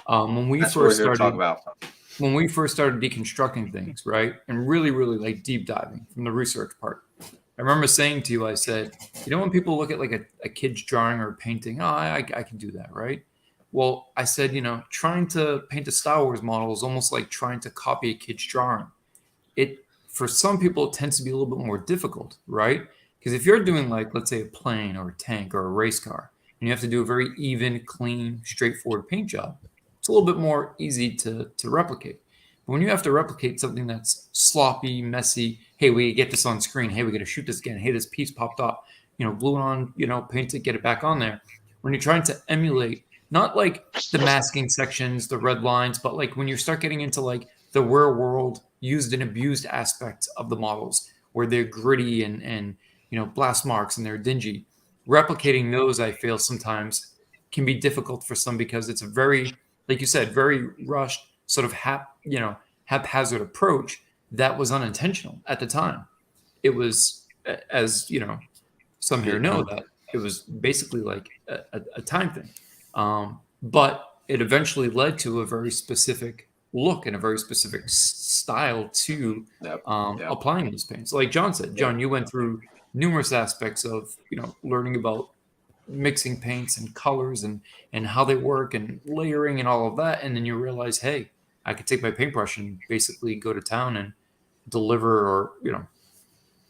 Speaker 7: when we first started deconstructing things, right, and really like deep diving from the research part, I remember saying to you, I said, you know, when people look at like a kid's drawing or painting, I can do that, right? Well, I said, you know, trying to paint a Star Wars model is almost like trying to copy a kid's drawing. For some people, it tends to be a little bit more difficult, right? Because if you're doing like, let's say, a plane or a tank or a race car, and you have to do a very even, clean, straightforward paint job, it's a little bit more easy to replicate. But when you have to replicate something that's sloppy, messy, hey, we get this on screen, hey, we got to shoot this again, hey, this piece popped off, you know, glue it on, you know, paint it, get it back on there. When you're trying to emulate, not like the masking sections, the red lines, but like when you start getting into like the real world used and abused aspects of the models, where they're gritty and you know, blast marks and they're dingy, replicating those, I feel sometimes can be difficult for some because it's a very, like you said, very rushed, sort of haphazard approach that was unintentional at the time. It was, as you know, some here know, that it was basically like a time thing. But it eventually led to a very specific look and a very specific style to applying those paints. Like John said, John, you went through numerous aspects of learning about mixing paints and colors and how they work and layering and all of that, and then you realize, hey, I could take my paintbrush and basically go to town and deliver, or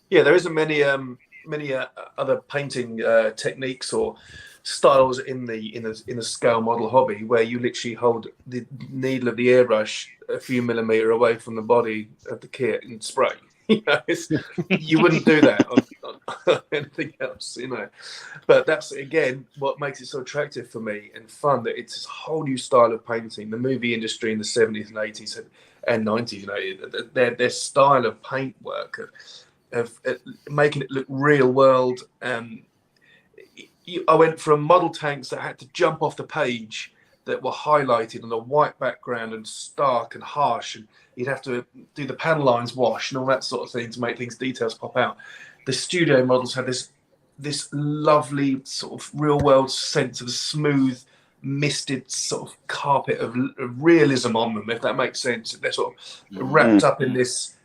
Speaker 10: Yeah, there isn't many other painting techniques or styles in the scale model hobby where you literally hold the needle of the airbrush a few millimeter away from the body of the kit and spray. You wouldn't do that on anything else, But that's again what makes it so attractive for me and fun, that it's this whole new style of painting. The movie industry in the 70s and 80s and 90s, their style of paint work of making it look real world. I went from model tanks that had to jump off the page, that were highlighted on a white background and stark and harsh, and you'd have to do the panel lines wash and all that sort of thing to make things details pop out. The studio models had this lovely sort of real world sense of smooth, misted sort of carpet of realism on them, if that makes sense. They're sort of wrapped up in this.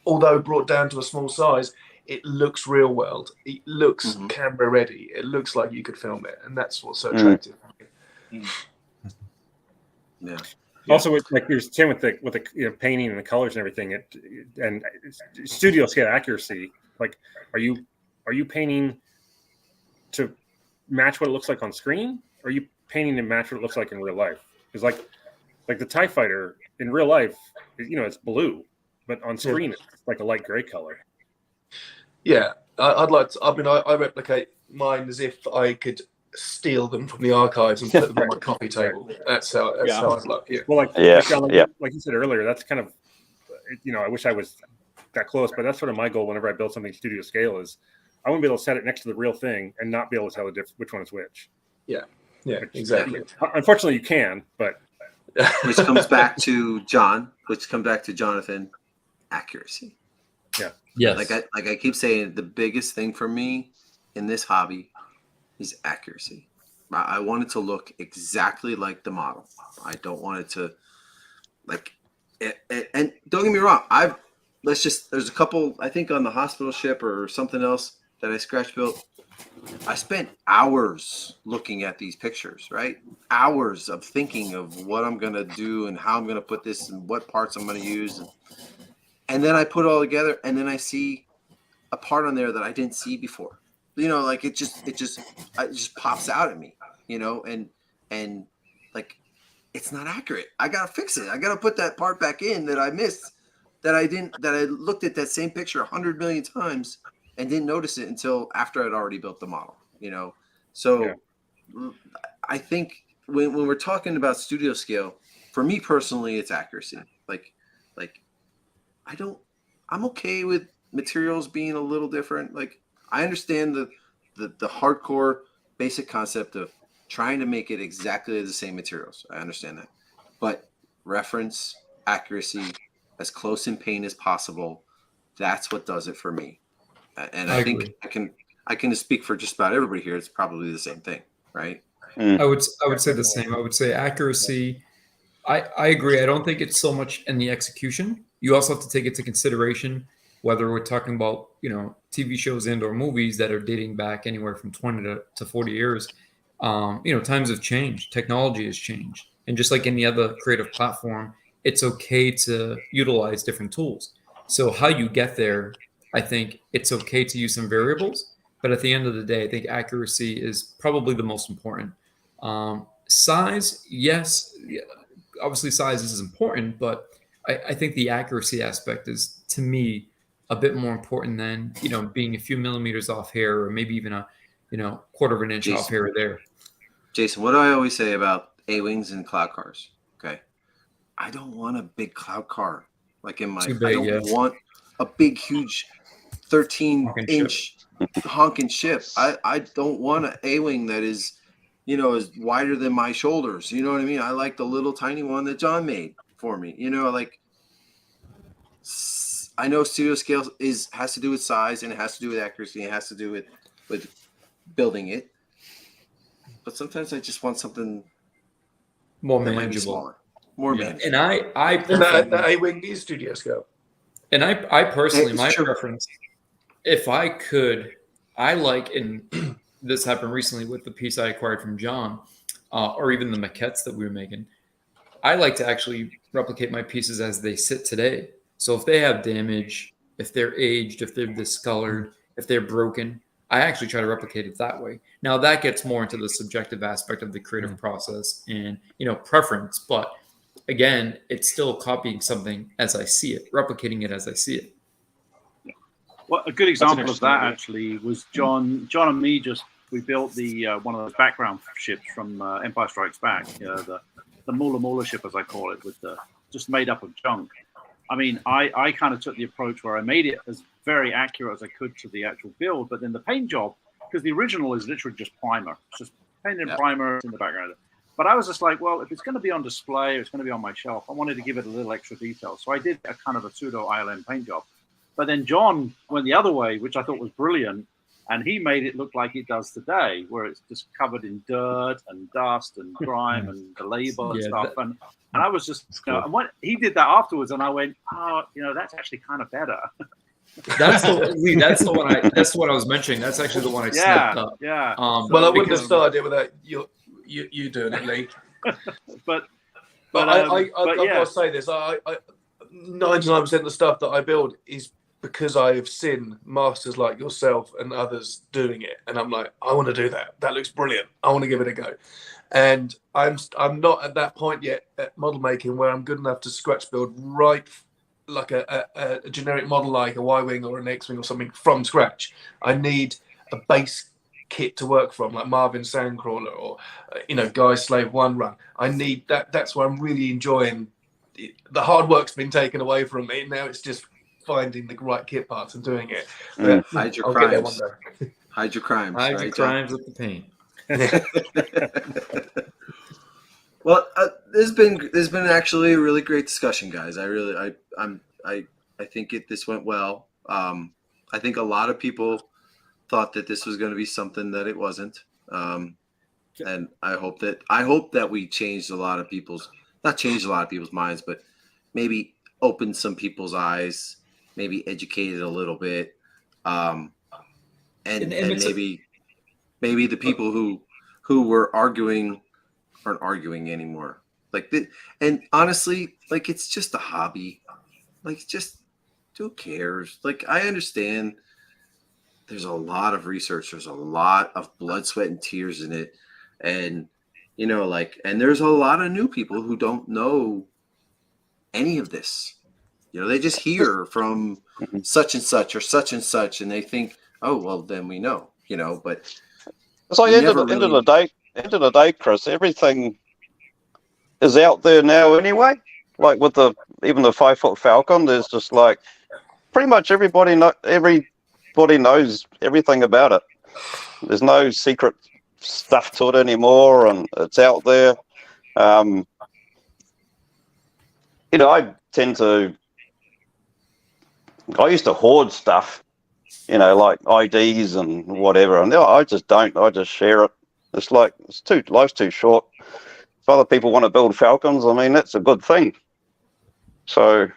Speaker 10: Although brought down to a small size, it looks real world. It looks camera ready. It looks like you could film it, and that's what's so attractive.
Speaker 2: Yeah.
Speaker 4: Also, like you're saying with the painting and the colors and everything, and studio scale accuracy. Like, are you painting to match what it looks like on screen, or are you painting to match what it looks like in real life? Because like the TIE Fighter in real life, it's blue, but on screen it's like a light gray color.
Speaker 10: Yeah, I'd like to. I mean, I replicate mine as if I could steal them from the archives and put them on my coffee table. That's how I'd like. Yeah.
Speaker 4: Well, like you said earlier, that's kind of, I wish I was that close, but that's sort of my goal whenever I build something studio scale is I want to be able to set it next to the real thing and not be able to tell which one is which.
Speaker 10: Yeah, exactly.
Speaker 4: Unfortunately, you can, but
Speaker 2: which comes back to Jonathan, accuracy.
Speaker 4: Yeah.
Speaker 7: Yes.
Speaker 2: Like I keep saying, the biggest thing for me in this hobby is accuracy. I want it to look exactly like the model. I don't want it to and don't get me wrong. There's a couple, I think on the hospital ship or something else that I scratch built. I spent hours looking at these pictures, right? Hours of thinking of what I'm going to do and how I'm going to put this and what parts I'm going to use. And then I put it all together, and then I see a part on there that I didn't see before. It just pops out at me, and like, it's not accurate. I got to fix it. I got to put that part back in that I missed, that I looked at that same picture 100 million times and didn't notice it until after I'd already built the model, So I think when we're talking about studio scale, for me personally, it's accuracy. Like I'm okay with materials being a little different. Like, I understand the hardcore basic concept of trying to make it exactly the same materials. I understand that. But reference, accuracy, as close in paint as possible, that's what does it for me. And I think I can speak for just about everybody here. It's probably the same thing, right?
Speaker 7: I would say the same. I would say accuracy. I agree. I don't think it's so much in the execution. You also have to take into consideration whether we're talking about, TV shows and or movies that are dating back anywhere from 20 to 40 years. Times have changed. Technology has changed. And just like any other creative platform, it's okay to utilize different tools. So how you get there, I think it's okay to use some variables. But at the end of the day, I think accuracy is probably the most important. Size, yes. Obviously, size is important, but I think the accuracy aspect is, to me, a bit more important than being a few millimeters off here, or maybe even a quarter of an inch off here or there.
Speaker 2: Jason, what do I always say about A-wings and cloud cars? Okay, I don't want a big cloud car like in my. I don't want a big, huge 13-inch honking ship. I don't want an A-wing that is, is wider than my shoulders. You know what I mean? I like the little tiny one that John made for me. I know studio scale has to do with size, and it has to do with accuracy, and it has to do with building it. But sometimes I just want something
Speaker 7: more manageable.
Speaker 2: More manageable.
Speaker 7: And I
Speaker 10: personally, the A-wing is studio scale.
Speaker 7: And I personally, my preference if I could, I like, and this happened recently with the piece I acquired from John, or even the maquettes that we were making. I like to actually replicate my pieces as they sit today. So if they have damage, if they're aged, if they're discolored, if they're broken, I actually try to replicate it that way. Now that gets more into the subjective aspect of the creative process and, preference. But again, it's still copying something as I see it, replicating it as I see it.
Speaker 6: Well, a good example of
Speaker 3: interesting
Speaker 6: that
Speaker 3: idea.
Speaker 6: actually was John and me. We built the one of those background ships from Empire Strikes Back, the Mula Mula ship, as I call it, with the just made up of junk. I mean, I kind of took the approach where I made it as very accurate as I could to the actual build, but then the paint job, because the original is literally just primer, it's just painted primer in the background. But I was just like, well, if it's going to be on display, or it's going to be on my shelf, I wanted to give it a little extra detail. So I did a kind of a pseudo ILM paint job. But then John went the other way, which I thought was brilliant, and he made it look like it does today, where it's just covered in dirt and dust and grime and the label and stuff. And I was just, and when he did that afterwards, and I went, oh, that's actually kind of better.
Speaker 7: That's the one. That's what I was mentioning. That's actually the one I snapped up.
Speaker 6: Yeah.
Speaker 10: Well, I wouldn't have started it without you doing it, Lee. but I've got to say this. I 99% of the stuff that I build is because I've seen masters like yourself and others doing it, and I'm like, I want to do that. That looks brilliant. I want to give it a go. And I'm not at that point yet at model making where I'm good enough to scratch build right like a generic model like a Y-wing or an X-wing or something from scratch. I need a base kit to work from, like Marvin Sandcrawler or Guy Slave 1 run. I need that. That's where I'm really enjoying it. The hard work's been taken away from me. Now it's just finding the right kit parts and doing it.
Speaker 2: Hide your
Speaker 10: I'll
Speaker 2: crimes.
Speaker 10: get there one day.
Speaker 2: Hide your crimes.
Speaker 7: Hide your
Speaker 2: right,
Speaker 7: crimes with the paint.
Speaker 2: Well, there's been actually a really great discussion, guys. I think this went well. I think a lot of people thought that this was going to be something that it wasn't, and I hope that we changed not changed a lot of people's minds, but maybe opened some people's eyes, maybe educated a little bit, and maybe the people who were arguing aren't arguing anymore. And honestly, it's just a hobby. Just who cares? I understand there's a lot of research, there's a lot of blood, sweat, and tears in it. And and there's a lot of new people who don't know any of this. They just hear from such and such or such and such, and they think, oh, well, then we know, but
Speaker 8: so end of the day, Chris, everything is out there now anyway. Like with even the 5-foot Falcon, there's just pretty much everybody knows everything about it. There's no secret stuff to it anymore, and it's out there. I used to hoard stuff, like IDs and whatever, and I just don't. I just share it. It's life's too short. If other people want to build Falcons, I mean, that's a good thing. So,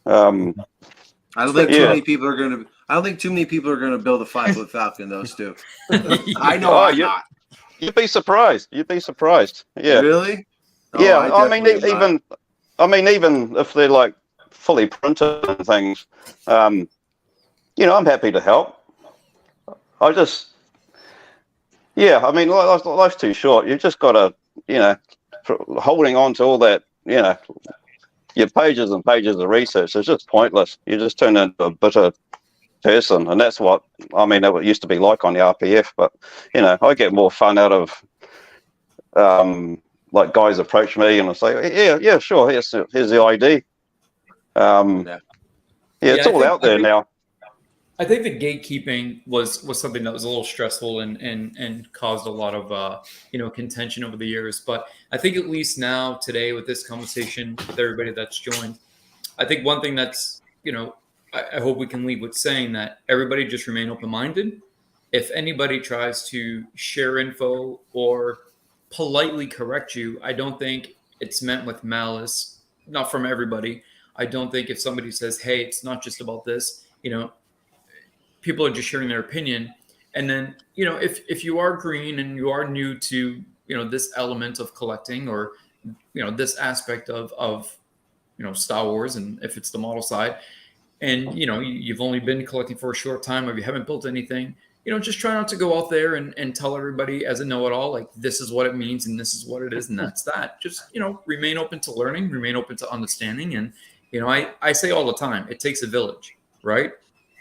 Speaker 8: I
Speaker 2: don't think too many people are going to build a 5-foot Falcon, though, Stu. I know I'm not.
Speaker 8: You'd be surprised. Yeah.
Speaker 2: Really? Oh,
Speaker 8: Yeah. Even if they're fully printed and things, I'm happy to help. Life's too short. You just got to, holding on to all that, your pages and pages of research is just pointless. You just turn into a bitter person, and that's what it used to be like on the RPF. But I get more fun out of guys approach me and I say, yeah, sure, here's the ID. It's all out there now.
Speaker 7: I think the gatekeeping was something that was a little stressful and caused a lot of contention over the years. But I think at least now today with this conversation with everybody that's joined, I think one thing that's I hope we can leave with saying that everybody just remain open-minded. If anybody tries to share info or politely correct you, I don't think it's meant with malice. Not from everybody. I don't think if somebody says, "Hey, it's not just about this," people are just sharing their opinion. And then, if you are green and you are new to, this element of collecting, or, this aspect of Star Wars, and if it's the model side, and, you've only been collecting for a short time, or you haven't built anything, just try not to go out there and tell everybody as a know-it-all, like, this is what it means and this is what it is and that's that. Just, remain open to learning, remain open to understanding. And, I say all the time, it takes a village, right?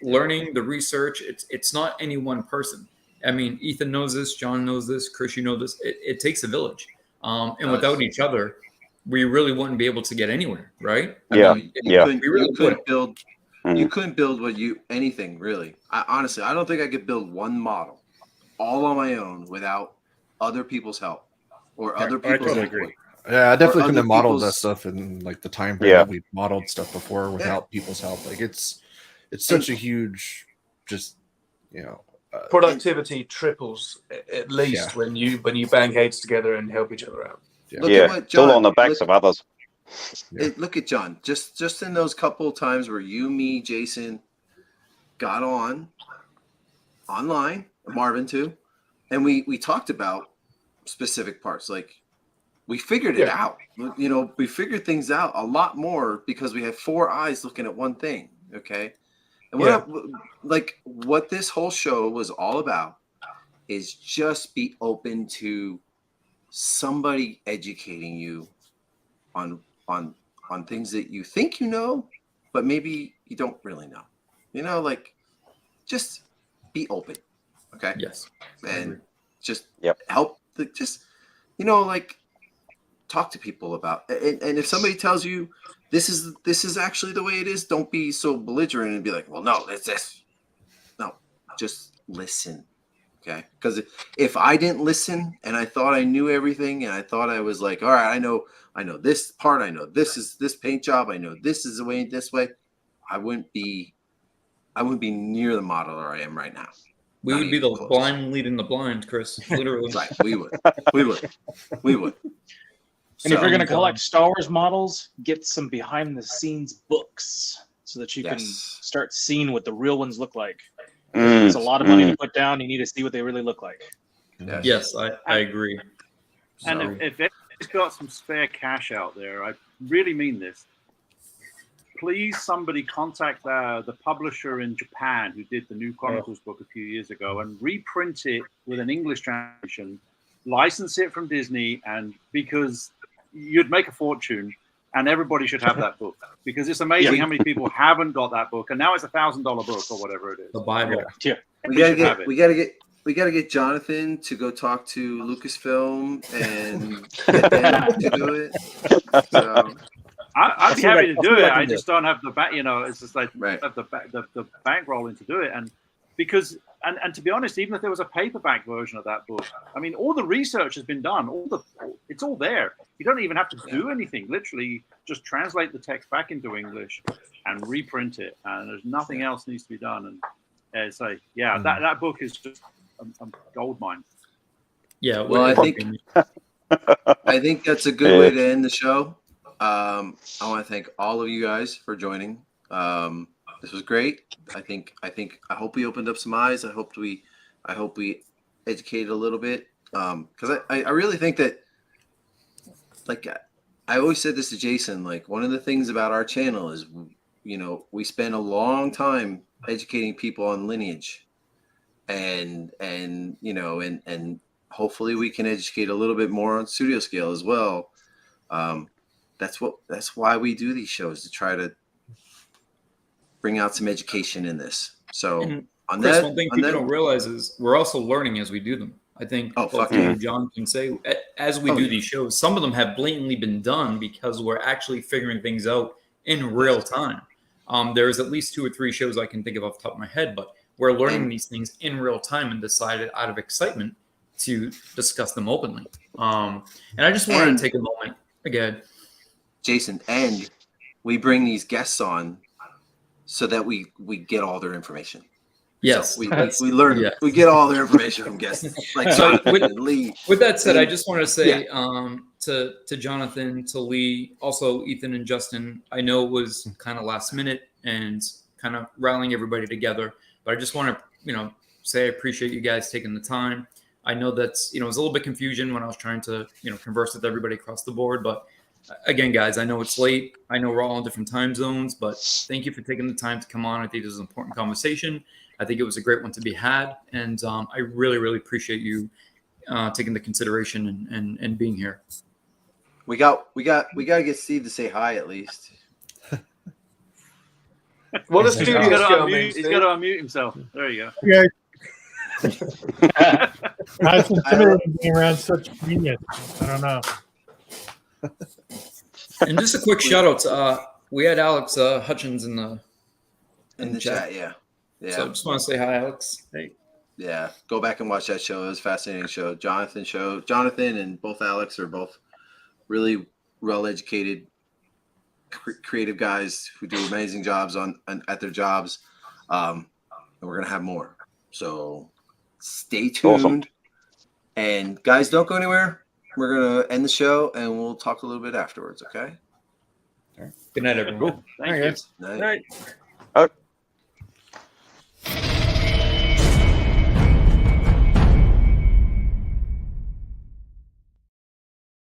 Speaker 7: Learning, the research, it's not any one person. I mean, Ethan knows this, John knows this, Chris, you know this. It takes a village. And without each other, we really wouldn't be able to get anywhere, right?
Speaker 2: You couldn't build anything really. Honestly, I don't think I could build one model all on my own without other people's help or other people's
Speaker 4: totally
Speaker 2: input.
Speaker 4: agree.
Speaker 5: Yeah, I definitely couldn't have modeled that stuff in like the time frame that we've modeled stuff before without people's help. Like it's such a huge, just
Speaker 10: productivity triples at least when you bang heads together and help each other out.
Speaker 8: It's all on the backs of others.
Speaker 2: Look at John. Just in those couple of times where you, me, Jason got online, Marvin too, and we talked about specific parts. Like we figured it out. We figured things out a lot more because we had 4 eyes looking at one thing. Okay. And what this whole show was all about is just be open to somebody educating you on things that you think you know, but maybe you don't really know. Just be open. Okay.
Speaker 7: Yes.
Speaker 2: And just help talk to people about it. And if somebody tells you this is actually the way it is, don't be so belligerent and be like, well, no, it's this. No, just listen. Okay. Because if I didn't listen and I thought I knew everything and I thought I was like, all right, I know this part, I know this is this paint job, I know this is the way, this way, I wouldn't be near the modeler I am right now.
Speaker 7: We would be the blind leading the blind, Chris. Literally.
Speaker 2: Right. We would.
Speaker 3: And if you're going to collect Star Wars models, get some behind the scenes books so that you can start seeing what the real ones look like. It's a lot of money to put down. You need to see what they really look like.
Speaker 7: Yes, I agree.
Speaker 6: And if it's got some spare cash out there, I really mean this. Please, somebody contact the publisher in Japan who did the new Chronicles book a few years ago and reprint it with an English translation, license it from Disney, and because you'd make a fortune, and everybody should have that book because it's amazing how many people haven't got that book, and now it's $1,000 book or whatever it is.
Speaker 7: The Bible.
Speaker 3: Yeah.
Speaker 2: We gotta get Jonathan to go talk to Lucasfilm and get them to do it. So.
Speaker 6: I'd be happy to do it. I just don't have the back. It's just like have the bankrolling to do it, and because and to be honest, even if there was a paperback version of that book, I mean, all the research has been done. It's all there. You don't even have to do anything. Literally, just translate the text back into English and reprint it, and there's nothing else needs to be done. And that book is just a gold mine.
Speaker 7: Yeah.
Speaker 2: Well, I think that's a good way to end the show. I want to thank all of you guys for joining. This was great. I hope we opened up some eyes. I hope we educated a little bit. Because I really think that, like, I always said this to Jason, like, one of the things about our channel is, we spend a long time educating people on Lineage, and hopefully we can educate a little bit more on studio scale as well. That's why we do these shows, to try to bring out some education in this. So
Speaker 7: one thing people don't realize is we're also learning as we do them. I think John can say, as we do these shows, some of them have blatantly been done because we're actually figuring things out in real time. There's at least 2 or 3 shows I can think of off the top of my head, but we're learning these things in real time and decided out of excitement to discuss them openly. And I just wanted to take a moment again,
Speaker 2: Jason, and we bring these guests on so that we get all their information.
Speaker 7: Yes,
Speaker 2: so we learn. Yes. We get all their information from guests. Like
Speaker 7: with that said, I just wanted to say to Jonathan, to Lee, also Ethan and Justin. I know it was kind of last minute and kind of rallying everybody together, But I just want to, say I appreciate you guys taking the time. I know that's, it was a little bit confusion when I was trying to, converse with everybody across the board. But again, guys, I know it's late. I know we're all in different time zones, but thank you for taking the time to come on. I think this is an important conversation. I think it was a great one to be had. And I really, really appreciate you taking the consideration and being here.
Speaker 2: We got to get Steve to say hi at least.
Speaker 10: What a
Speaker 6: He's
Speaker 10: studio
Speaker 6: got
Speaker 10: skill
Speaker 6: to
Speaker 10: means.
Speaker 6: unmute himself. There you go.
Speaker 11: Yeah. I was intimidated being around such genius. I don't know.
Speaker 7: And just a quick shout out to we had Alex Hutchins in the
Speaker 2: chat. Yeah.
Speaker 7: So I just want to say hi, Alex.
Speaker 4: Hey.
Speaker 2: Yeah, go back and watch that show. It was a fascinating show. Jonathan and both Alex are both really well-educated, creative guys who do amazing jobs at their jobs. And we're gonna have more. So stay tuned.
Speaker 8: Awesome.
Speaker 2: And guys, don't go anywhere. We're gonna end the show and we'll talk a little bit afterwards. Okay.
Speaker 7: Good night, everyone.
Speaker 6: Cool. Thank you.
Speaker 2: Night.
Speaker 4: Night.